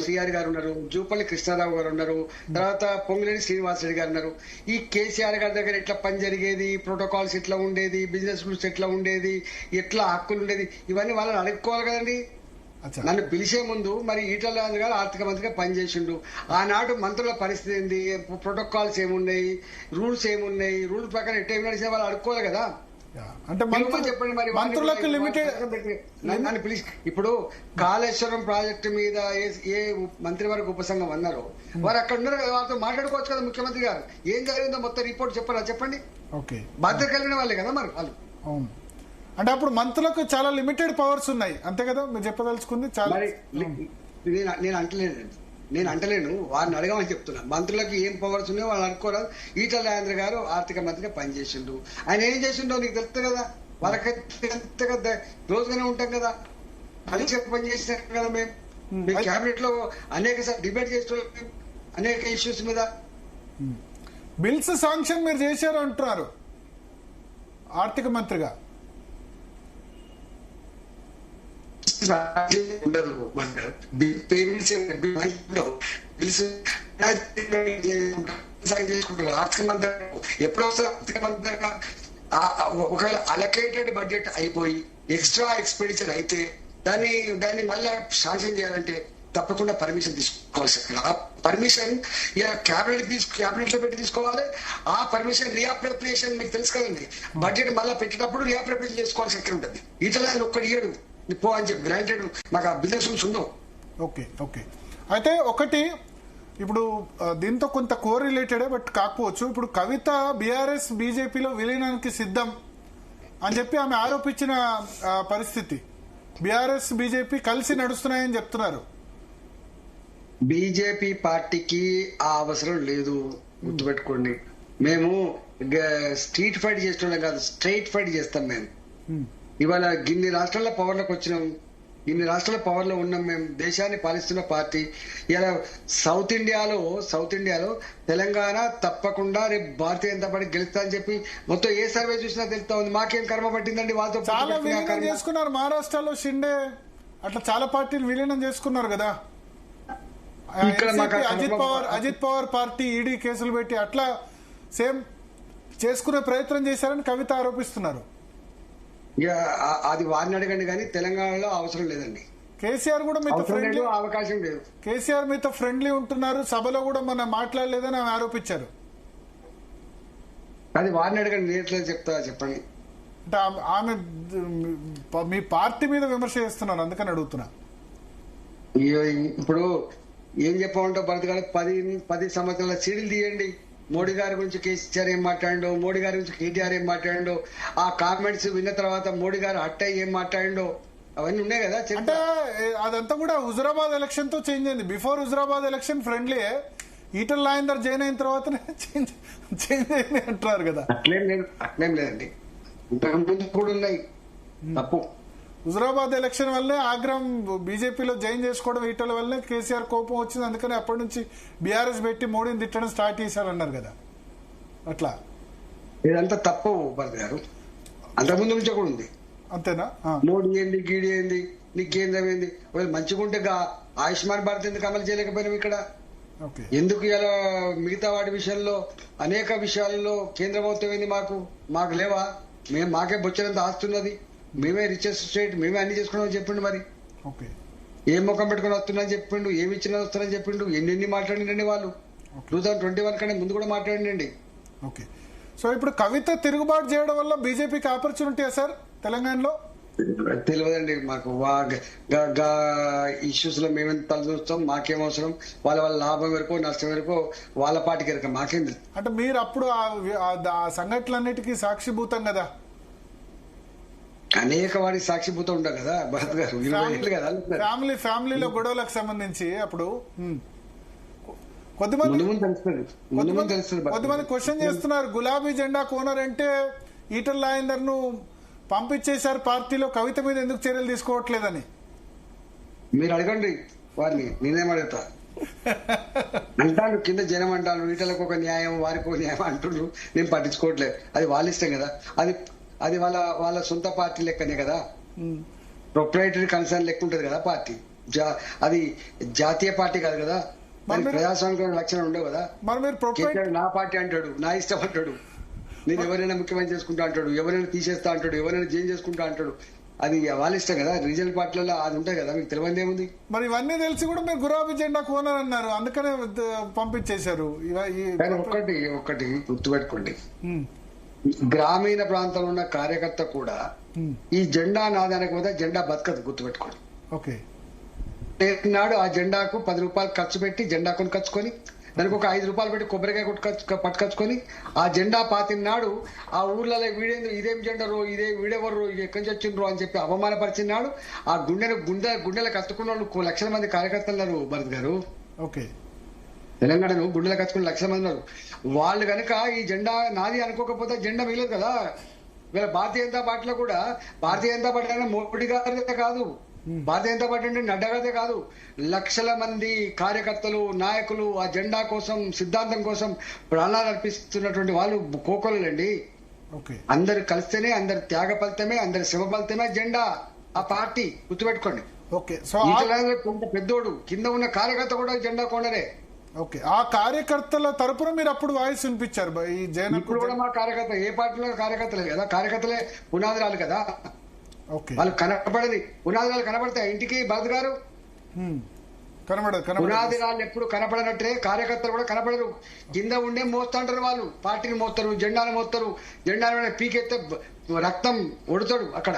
సిఆర్ గారు ఉన్నారు, జూపల్లి కృష్ణారావు గారు ఉన్నారు, తర్వాత పొంగులేని శ్రీనివాసరెడ్డి గారు ఉన్నారు. ఈ కేసీఆర్ గారి దగ్గర ఎట్లా పని జరిగేది, ప్రోటోకాల్స్ ఎట్లా ఉండేది, బిజినెస్ రూల్స్ ఎట్లా ఉండేది, ఎట్లా హక్కులు ఉండేది, ఇవన్నీ వాళ్ళని అడుక్కోవాలి కదండి. నన్ను పిలిచే ముందు మరి ఈటల రాజు గారు ఆర్థిక మంత్రిగా పనిచేసిండు. ఆనాడు మంత్రుల పరిస్థితి ఏంది, ప్రోటోకాల్స్ ఏమున్నాయి, రూల్స్ ఏమున్నాయి, రూల్స్ ప్రకారం ఎట్లా నడిచిన వాళ్ళు అడుక్కోవాలి కదా. అంటే చెప్పండి మరి మంత్రులకు లిమిటెడ్. నన్ను పిలిచి ఇప్పుడు కాళేశ్వరం ప్రాజెక్టు మీద ఏ మంత్రివర్గ ఉపసంఘం అన్నారో వారు అక్కడ ఉన్నారు కదా, వాళ్ళతో మాట్లాడుకోవచ్చు కదా. ముఖ్యమంత్రి గారు ఏం జరిగిందో మొత్తం రిపోర్ట్ చెప్పారా? చెప్పండి. బాధ్యత కలిగిన వాళ్ళే కదా మరి వాళ్ళు. అంటే అప్పుడు మంత్రులకు చాలా లిమిటెడ్ పవర్స్ ఉన్నాయి, అంతే కదా మీరు చెప్పదలుచుకుంది? చాలా నేను అంటలేనండి, నేను అంటలేను, వారిని అడగమని చెప్తున్నా. మంత్రులకు ఏం పవర్స్ ఉన్నాయో వాళ్ళని అనుకోరాదు. ఈటల రాజేంద్ర గారు ఆర్థిక మంత్రిగా పనిచేసిండు. ఆయన ఏం చేసిండో నీకు తెలుస్తుంది కదా, వాళ్ళకి క్లోజ్ గానే ఉంటాం కదా, అది చెప్పి పని చేసినాం కదా. మేము క్యాబినెట్ లో అనేక డిబేట్ చేస్తున్నాం అనేక ఇష్యూస్ మీద. బిల్స్ శాంక్షన్ మీరు చేశారు అంటున్నారు ఆర్థిక మంత్రిగా. ఉండదు ఆర్థిక మంత్రి ఎప్పుడు వస్తారు? ఆర్థిక మంత్రిగా ఒకవేళ అలొకేటెడ్ బడ్జెట్ అయిపోయి ఎక్స్ట్రా ఎక్స్పెండిచర్ అయితే దాన్ని మళ్ళీ శాంక్షన్ చేయాలంటే తప్పకుండా పర్మిషన్ తీసుకోవాల్సి. ఆ పర్మిషన్ క్యాబినెట్ లో పెట్టి తీసుకోవాలి. ఆ పర్మిషన్ రీఅప్రోప్రియేషన్ మీకు తెలుసు కదండి, బడ్జెట్ మళ్ళీ పెట్టేటప్పుడు రీఅప్రోప్రియేషన్ చేసుకోవాల్సి ఎక్కడ ఉంటుంది. ఇట్లా ఒక్కటి ఇయ్యడు పో అని చెప్పి గ్రాంటెడ్ మాకు ఆ బిజినెస్ రూల్స్ ఉందో. Okay okay. అయితే ఒకటి ఇప్పుడు దీంతో కొంత కోరిలేటెడే బట్ కాకపోవచ్చు. ఇప్పుడు కవిత బీఆర్ఎస్ బీజేపీలో విలీనానికి సిద్ధం అని చెప్పి ఆమె ఆరోపించిన పరిస్థితి, బీఆర్ఎస్ బీజేపీ కలిసి నడుస్తున్నాయని చెప్తున్నారు. బీజేపీ పార్టీకి ఆ అవసరం లేదు, గుర్తుపెట్టుకోండి. మేము స్ట్రీట్ ఫైట్ చేస్తున్నాం కాదు, స్ట్రైట్ ఫైట్ చేస్తాం. మేము ఇవాళ ఇన్ని రాష్ట్రాల్లో పవర్లోకి వచ్చినాం, ఇన్ని రాష్ట్రాల పవర్ లో ఉన్నాం. మేము దేశాన్ని పాలిస్తున్న పార్టీ. ఇలా సౌత్ ఇండియాలో తెలంగాణ తప్పకుండా రేపు భారతీయ జనతా పార్టీ గెలుస్తా అని చెప్పి మొత్తం ఏ సర్వే చూసినా తెలుస్తా ఉంది. మాకేం కర్మ పట్టిందండి వాళ్ళతో. చాలా విలీనం చేసుకున్నారు మహారాష్ట్రలో, షిండే అట్లా చాలా పార్టీలు విలీనం చేసుకున్నారు కదా. అజిత్ పవార్ పార్టీ ఈడీ కేసులు పెట్టి అట్లా సేమ్ చేసుకునే ప్రయత్నం చేశారని కవిత ఆరోపిస్తున్నారు. అది వారిని అడగండి కానీ తెలంగాణలో అవసరం లేదండి. కేసీఆర్ కూడా మీతో ఫ్రెండ్లీ, అవకాశం లేదు. కేసీఆర్ మీతో ఫ్రెండ్లీ ఉంటున్నారు, సభలో కూడా మనం మాట్లాడలేదని ఆమె ఆరోపించారు. అది వారిని అడగండి, నేను ఎట్లా చెప్తా చెప్పండి. అంటే ఆమె మీ పార్టీ మీద విమర్శ చేస్తున్నారు, అందుకని అడుగుతున్నా. ఇప్పుడు ఏం చెప్పమంటావు భరత్ గారు, 10 సంవత్సరాల సీడీలు తీయండి. మోడీ గారి గురించి కేసీఆర్ ఏం మాట్లాడిండో, మోడీ గారి గురించి కేటీఆర్ ఏం మాట్లాడిండో, ఆ కామెంట్స్ విన్న తర్వాత మోడీ గారు హట్టై ఏం మాట్లాడిండో అవన్నీ ఉన్నాయి కదా. అంటే అదంతా కూడా హుజురాబాద్ ఎలక్షన్ తో చేంజ్ అయింది. Before Huzurabad election friendly, Etela Rajender join అయిన తర్వాతనే చేంజ్ అయింది అంటున్నారు కదా. అట్లేం లేదండి, ఇంతకుముందు కూడా ఉన్నాయి. తప్పు హుజురాబాద్ ఎలక్షన్ వల్లే ఆగ్రహం, బీజేపీలో జాయిన్ చేసుకోవడం ఈటల వల్లే కేసీఆర్ కోపం వచ్చింది. అందుకని అప్పటి నుంచి బీఆర్ఎస్ పెట్టి మోడీని తిట్టడం స్టార్ట్ చేశారన్నారు కదా. అట్లా ఇదంతా తప్పు భరత్ గారు, అంతకుముందు నుంచే కూడా ఉంది. అంతేనా? మోడీ ఏంది, గీడీ ఏంది, నీకు కేంద్రం ఏంది? మంచిగా ఉంటే ఆయుష్మాన్ భారత్ ఎందుకు అమలు చేయలేకపోయినాం ఇక్కడ? ఎందుకు ఇలా మిగతా వాటి విషయంలో అనేక విషయాల్లో కేంద్ర ప్రభుత్వం ఏంది, మాకు లేవా? మాకే బొచ్చనంత ఆస్తున్నది, మేమే రిచెస్ట్ స్టేట్, మేమే అన్ని చేసుకున్నామని చెప్పిండు. మరి ఏం ముఖం పెట్టుకుని వస్తున్నారని చెప్పిండు, ఏమి ఇచ్చినా వస్తున్నారని చెప్పిండు. ఎన్ని మాట్లాడిండండి వాళ్ళు 2021 కంటే ముందు కూడా మాట్లాడిండండి. ఓకే. సో ఇప్పుడు కవిత తిరుగుబాటు చేయడం వల్ల బీజేపీకి ఆపర్చునిటీయా సార్ తెలంగాణలో? తెలియదండి మాకు. ఇష్యూస్ లో మేమేం తల చూస్తాం, మాకేం అవసరం? వాళ్ళ లాభం వరకు నష్టం వరకు వాళ్ళ పార్టీకి ఎరక, మాకేం తెలుసు. అంటే మీరు అప్పుడు ఆ సంఘటనలన్నిటికీ సాక్షిభూతం కదా, అనేక వాడికి సాక్షిభూతం ఉండవు కదా భరత్ గారు. ఫ్యామిలీలో గొడవలకు సంబంధించి అప్పుడు కొద్దిమంది క్వశ్చన్ చేస్తున్నారు, గులాబీ జెండా కోనర్ అంటే ఈటల రాజేందర్ ను పంపించేశారు పార్టీలో, కవిత మీద ఎందుకు చర్యలు తీసుకోవట్లేదని. మీరు అడగండి వారిని, నేనేం అడుగుతా. అంటాను కింద జనం అంటాను, ఈటలకు ఒక న్యాయం వారికి ఒక న్యాయం అంటున్నారు. నేను పట్టించుకోవట్లేదు, అది వాళ్ళ ఇష్టం కదా. అది వాళ్ళ సొంత పార్టీ లెక్కనే కదా, ప్రొప్రైటరీ కన్సర్న్ లెక్క ఉంటది కదా పార్టీ. అది జాతీయ పార్టీ కాదు కదా, ప్రజాస్వామ్య లక్షణం ఉండవు కదా. నా పార్టీ అంటాడు, నా ఇష్టం అంటాడు, నేను ఎవరైనా ముఖ్యమంత్రి చేసుకుంటా అంటాడు, ఎవరైనా తీసేస్తా అంటాడు, ఎవరైనా చేంజ్ చేసుకుంటా అంటాడు. అది వాళ్ళ ఇష్టం కదా. రీజనల్ పార్టీలలో అది ఉంటాయి కదా, మీకు తెలియదు ఏముంది. మరి ఇవన్నీ తెలిసి కూడా మీరు గులాబీ జెండా కోనర్ అన్నారు, అందుకనే పంపించేశారు. ఒక్కటి గుర్తుపెట్టుకోండి, గ్రామీణ ప్రాంతంలో ఉన్న కార్యకర్త కూడా ఈ జెండా నాదానికి పోతే జెండా బతకదు, గుర్తుపెట్టుకోండి. నాడు ఆ జెండాకు 10 రూపాయలు ఖర్చు పెట్టి జెండా కొనుకొచ్చుకొని, దానికి ఒక 5 రూపాయలు పెట్టి కొబ్బరికాయ పట్టుకొచ్చుకొని ఆ జెండా పాతినాడు ఆ ఊర్లలో వీడేందు, ఇదేం జెండరు, వీడెవరు, ఇది ఎక్కడి నుంచి వచ్చిండ్రు అని చెప్పి అవమానపరిచినాడు. ఆ గుండెలకు కత్తుకున్న వాళ్ళు 1,00,000 మంది కార్యకర్తలు భరత్ గారు. ఓకే. తెలంగాణను గుండెల కచ్చుకుని 1,00,000 మంది ఉన్నారు. వాళ్ళు కనుక ఈ జెండా నాది అనుకోకపోతే జెండా మిగలేదు కదా. వీళ్ళ భారతీయ జనతా పార్టీలో కూడా భారతీయ జనతా పార్టీ అంటే మోడీ గారిదే కాదు, భారతీయ జనతా పార్టీ అంటే నడ్డా గారిదే కాదు, లక్షల మంది కార్యకర్తలు నాయకులు ఆ జెండా కోసం సిద్ధాంతం కోసం ప్రాణాలు అర్పిస్తున్నటువంటి వాళ్ళు కోకొలండి. అందరు కలిస్తేనే, అందరి త్యాగ ఫలితమే, అందరి శ్రమ ఫలితమే జెండా ఆ పార్టీ, గుర్తుపెట్టుకోండి. కొంత పెద్దోడు కింద ఉన్న కార్యకర్త కూడా జెండా కొండరే. ఓకే. ఆ కార్యకర్తల తరపున మీరు అప్పుడు వాయిస్ వినిపించారు. ఈ జైన్ ఇప్పుడు కూడా మా కార్యకర్త ఏ పార్టీలో కార్యకర్తలే కదా, కార్యకర్తలే పునాదిరాలు కదా. వాళ్ళు కనపడది, పునాదిరాలు కనపడతాయి ఇంటికి భరత్ గారు. పునాదిరాలు ఎప్పుడు కనపడనట్టే కార్యకర్తలు కూడా కనపడరు. కింద ఉండే మోస్తుంటారు వాళ్ళు, పార్టీని మోస్తారు, జెండాను మోస్తారు. జెండాను పీకెత్తే రక్తం ఒడుతాడు అక్కడ.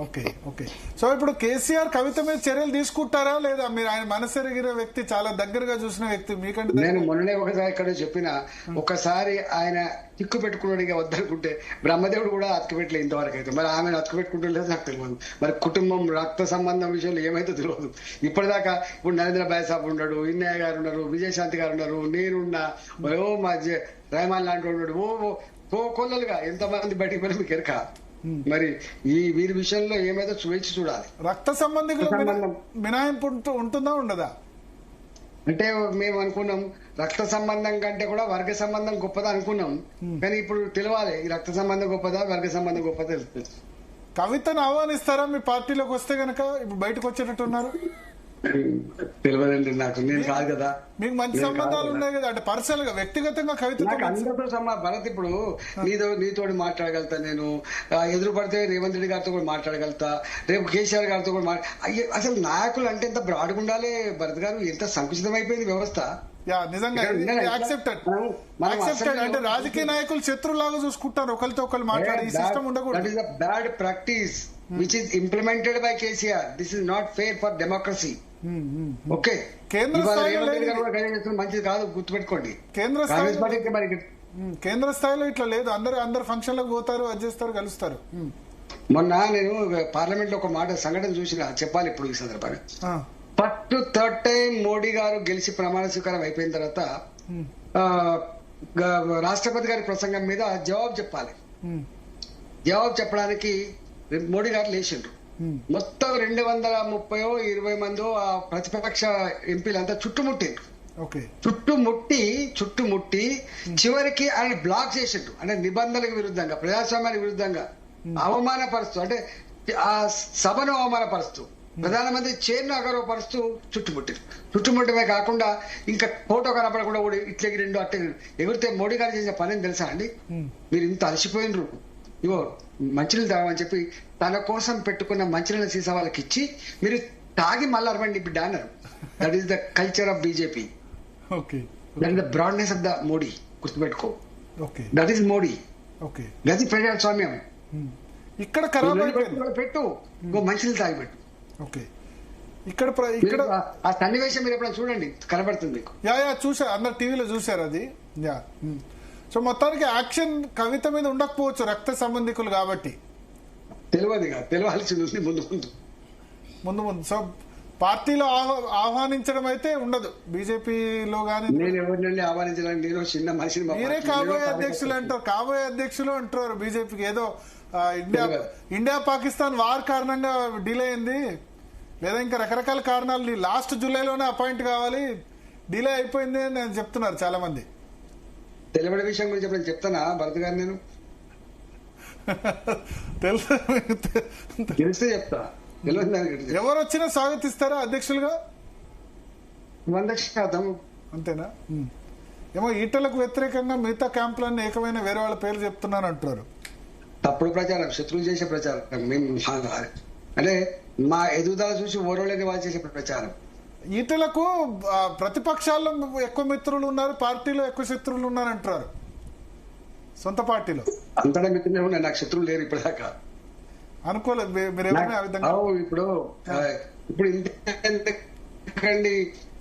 ఓకే. ఓకే. సో ఇప్పుడు కేసీఆర్ కవిత మీద చర్యలు తీసుకుంటారా లేదా? మీరు ఆయన మనసెరిగిన వ్యక్తి, చాలా దగ్గరగా చూసిన వ్యక్తి, మీకంటే నేను మొన్ననే ఒకసారి ఇక్కడ చెప్పిన, ఒకసారి ఆయన తిక్కు పెట్టుకున్నాడు వద్దనుకుంటే బ్రహ్మదేవుడు కూడా అతుకు పెట్టలే ఇంతవరకు అయితే. మరి ఆమెను అతుకు పెట్టుకుంటలేదు నాకు తెలియదు. మరి కుటుంబం రక్త సంబంధం విషయంలో ఏమైతే తెలియదు ఇప్పటిదాకా. ఇప్పుడు నరేంద్ర భాయ్ సాబ్ ఉన్నాడు, ఇన్నయ్య గారు ఉన్నారు, విజయశాంతి గారు ఉన్నారు, నేనున్నా, మా రెహమాన్ లాంటి ఉన్నాడు, కొల్లలుగా ఎంతమంది బయటికి పోయి మీకు ఎరక. మరి ఈ వీరి విషయంలో ఏమైతే వేచి చూడాలి. రక్త సంబంధికుల మినహాయింపు ఉంటుందా ఉండదా? అంటే మేము అనుకున్నాం రక్త సంబంధం కంటే కూడా వర్గ సంబంధం గొప్పదా అనుకున్నాం. కానీ ఇప్పుడు తెలియాలి ఈ రక్త సంబంధం గొప్పదా వర్గ సంబంధం గొప్పదా తెలుస్తుంది. కవితను ఆహ్వానిస్తారా మీ పార్టీలోకి వస్తే గనక? ఇప్పుడు బయటకు వచ్చేటట్టున్నారు. తెలియదండి నాకు, నేను కాదు కదా. మీకు మంచి సంబంధాలు ఉన్నాయి కదా, అంటే పర్సనల్ గా వ్యక్తిగతంగా కవిత అందరితో భరత్ ఇప్పుడు నీతో మాట్లాడగలుగుతా, నేను ఎదురు పడితే రేవంత్ రెడ్డి గారితో కూడా మాట్లాడగలుగుతా, రేపు కేసీఆర్ గారితో కూడా అసలు నాయకులు అంటే ఎంత బ్రాడ్గా ఉండాలి భరత్ గారు, ఎంత సంకుచితం అయిపోయింది వ్యవస్థ. నిజంగా అంటే రాజకీయ నాయకులు శత్రులాగా చూసుకుంటారు, ఒకరితో ఒకరు మాట్లాడే సిస్టమ్ ఉండకూడదు. Bad practice which is implemented by KCR. This is not fair for democracy. Okay. మంచిది కాదు, గుర్తుపెట్టుకోండి. కేంద్ర స్థాయిలో ఇట్లా లేదు, అందరు ఫంక్షన్లకు పోతారు, అది చేస్తారు, కలుస్తారు. మొన్న నేను పార్లమెంట్ లో ఒక మాట సంఘటన చూసిన, చెప్పాలి ఇప్పుడు ఈ సందర్భంగా. ఫస్ట్ థర్డ్ టైం మోడీ గారు గెలిచి ప్రమాణ స్వీకారం అయిపోయిన తర్వాత రాష్ట్రపతి గారి ప్రసంగం మీద జవాబు చెప్పాలి. జవాబు చెప్పడానికి మోడీ గారు లేచిండ్రు. మొత్తం 230-20 మంది ఆ ప్రతిపక్ష ఎంపీలంతా చుట్టుముట్టిండ్రు. చుట్టుముట్టి చివరికి ఆయన బ్లాక్ చేసిండ్రు. అంటే నిబంధనలకు విరుద్ధంగా, ప్రజాస్వామ్యానికి విరుద్ధంగా అవమానపరుస్తూ, అంటే ఆ సభను అవమానపరుస్తూ, ప్రధానమంత్రి చైర్ను అగౌరవపరుస్తూ చుట్టుముట్టమే కాకుండా ఇంకా ఫోటో కనపడకుండా కూడా ఇట్లకి 2 అట్ట ఎగిరితే మోడీ గారు చేసిన పని తెలుసా అండి? మీరు ఇంత అలసిపోయినరు, ఇవో మంచినీళ్ళు తాగమని చెప్పి తన కోసం పెట్టుకున్న మంచినీళ్ళ సీసా వాళ్ళకి ఇచ్చి మీరు తాగి మళ్ళీ అరవండి బిడ్డ అన్నారు. That is the culture of BJP. That is the broadness of the Modi. గుర్తుపెట్టుకో, దట్ ఈస్ మోడీ. గది ప్రజాస్వామ్యం. ఇక్కడ పెట్టు, మంచినీళ్ళు తాగి పెట్టు. ఇక్కడ ఆ సన్నివేశం మీరు ఎప్పుడైనా చూడండి, కనబడుతుంది మీకు. చూసారు, అందరు టీవీలో చూసారు అది. సో మొత్తానికి యాక్షన్ కవిత మీద ఉండకపోవచ్చు, రక్త సంబంధికులు కాబట్టి. తెలియాల్సింది ఉంది ముందు. సో పార్టీలో ఆహ్వానించడం అయితే ఉండదు బీజేపీలో గానీ. నేను ఎవరినండి ఆహ్వానించడానికి, నేను చిన్న మనిషిని. మీరే కాబోయే అధ్యక్షులు అంటారు, కాబోయే అధ్యక్షులు అంటారు బీజేపీకి. ఏదో ఇండియా పాకిస్తాన్ వార్ కారణంగా డిలే అయింది, లేదా ఇంకా రకరకాల కారణాలు, లాస్ట్ జూలైలోనే అపాయింట్ కావాలి, డిలే అయిపోయింది అని చెప్తున్నారు చాలా మంది. తెలియని విషయం గురించి ఎప్పుడు చెప్తానా భరత్ గారు? నేను తెలిస్తే చెప్తా. ఎవరు వచ్చినా స్వాగతిస్తారా అధ్యక్షులుగా? 100%. అంతేనా? ఏమో ఈటలకు వ్యతిరేకంగా మిగతా క్యాంపులన్నీ ఏకమైన వేరే వాళ్ళ పేర్లు చెప్తున్నారు అంటారు. తప్పుడు ప్రచారం, శత్రువులు చేసే ప్రచారం. మేము అంటే మా ఎదుగుదల చూసి ఓరోలేని వాళ్ళు చేసే ప్రచారం. ఈటలకు ప్రతిపక్షాల్లో ఎక్కువ మిత్రులు ఉన్నారు, పార్టీలో ఎక్కువ శత్రువులు ఉన్నారు అంటారు. సొంత పార్టీలో అంతటా మిత్రులే ఉన్నాయి, నాకు శత్రువులు లేరు ఇప్పటిదాకా. అనుకోలేదు మీరు ఆ విధంగా. ఇప్పుడు ఇంతకండి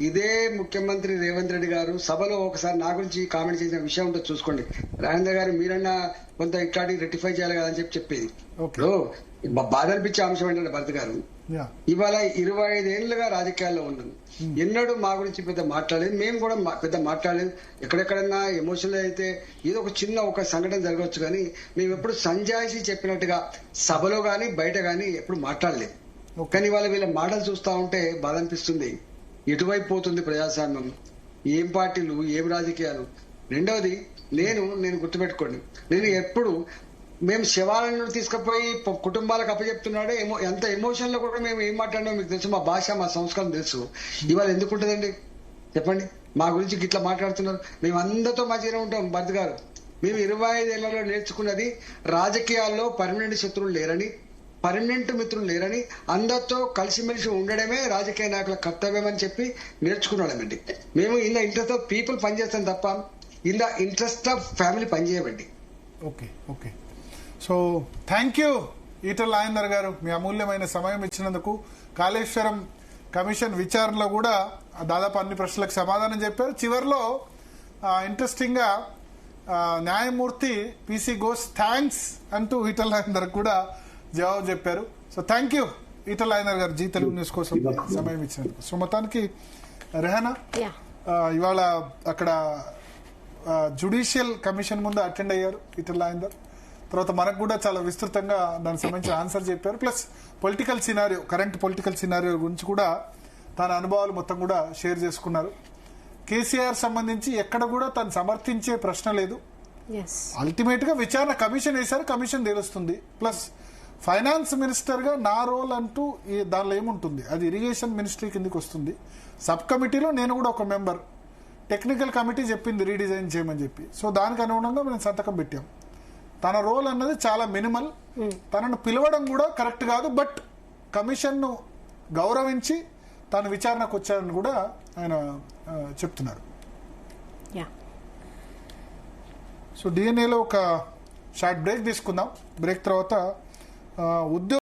ఇదే ముఖ్యమంత్రి రేవంత్ రెడ్డి గారు సభలో ఒకసారి నా గురించి కామెంట్ చేసిన విషయం ఉంటే చూసుకోండి. రాజేంద్ర గారు మీరన్నా కొంత ఇట్లాంటి రెక్టిఫై చేయాలి కదా అని చెప్పేది. బాధ అనిపించే అంశం ఏంటంటే భరత్ గారు, ఇవాళ 25 ఏళ్లుగా రాజకీయాల్లో ఉన్నాను. ఎన్నడూ మా గురించి పెద్ద మాట్లాడలేదు, మేము కూడా పెద్ద మాట్లాడలేదు. ఎక్కడెక్కడన్నా ఎమోషనల్ అయితే ఏదో ఒక చిన్న ఒక సంఘటన జరగవచ్చు, కానీ మేము ఎప్పుడు సంజాయిషి చెప్పినట్టుగా సభలో గాని బయట గాని ఎప్పుడు మాట్లాడలేదు. కానీ ఇవాళ వీళ్ళ మాటలు చూస్తా ఉంటే బాధ అనిపిస్తుంది. ఎటువైపు పోతుంది ప్రజాస్వామ్యం, ఏం పార్టీలు, ఏం రాజకీయాలు. రెండవది, నేను గుర్తుపెట్టుకోండి, నేను ఎప్పుడు మేము శవాలను తీసుకుపోయి కుటుంబాలకు అప్పచెప్తున్నాడే ఎంత ఎమోషన్ లో కూడా మేము ఏం మాట్లాడినా మీకు తెలుసు, మా భాష మా సంస్కారం తెలుసు. ఇవాళ ఎందుకు ఉంటుందండి చెప్పండి? మా గురించి ఇట్లా మాట్లాడుతున్నారు. మేము అందరితో మంచిగానే ఉంటాం భరత్ గారు. మేము 25 ఏళ్లలో నేర్చుకున్నది రాజకీయాల్లో పర్మనెంట్ శత్రువులు లేరని, పర్మనెంట్ మిత్రులు లేరని, అందరితో కలిసిమెలిసి ఉండడమే రాజకీయ నాయకుల కర్తవ్యం అని చెప్పి నేర్చుకున్నాడమండి. మేము in the interest of people పనిచేస్తాం తప్ప in the interest of family పనిచేయమండి. Okay. So thank you Etela Rajender గారు, మీ అమూల్యమైన సమయం ఇచ్చినందుకు. కాళేశ్వరం కమిషన్ విచారణలో కూడా దాదాపు అన్ని ప్రశ్నలకు సమాధానం చెప్పారు. చివరిలో ఇంట్రెస్టింగ్ గా న్యాయమూర్తి పిసి ఘోష్ థ్యాంక్స్ అంటూ ఈటెల రాజేందర్ కూడా జవాబు చెప్పారు. So thank you Etela Rajender గారు జీ తెలుగు న్యూస్ కోసం సమయం ఇచ్చినందుకు. సో మొత్తానికి రెహానా ఇవాళ అక్కడ జ్యుడిషియల్ కమిషన్ ముందు అటెండ్ అయ్యారు ఈటెల రాజేందర్. తర్వాత మనకు కూడా చాలా విస్తృతంగా దానికి సంబంధించిన ఆన్సర్ చెప్పారు. Plus political scenario, current political scenario గురించి కూడా తన అనుభవాలు మొత్తం కూడా షేర్ చేసుకున్నారు. కేసీఆర్ సంబంధించి ఎక్కడ కూడా తను సమర్థించే ప్రశ్న లేదు. అల్టిమేట్ గా విచారణ కమిషన్ వేశారు, కమిషన్ తెలుస్తుంది. ప్లస్ ఫైనాన్స్ మినిస్టర్ గా నా రోల్ అంటూ దానిలో ఏముంటుంది, అది ఇరిగేషన్ మినిస్ట్రీ కిందకి వస్తుంది. సబ్ కమిటీలో నేను కూడా ఒక మెంబర్. టెక్నికల్ కమిటీ చెప్పింది రీడిజైన్ చేయమని చెప్పి, సో దానికి అనుగుణంగా మేము సంతకం పెట్టాం. తన రోల్ అన్నది చాలా మినిమల్. తనను పిలవడం కూడా కరెక్ట్ కాదు, బట్ కమిషన్ ను గౌరవించి తాను విచారణకు వచ్చారని కూడా ఆయన చెప్తున్నారు. సో డిఎన్ఏలో ఒక షార్ట్ బ్రేక్ తీసుకుందాం. బ్రేక్ తర్వాత ఉద్యోగ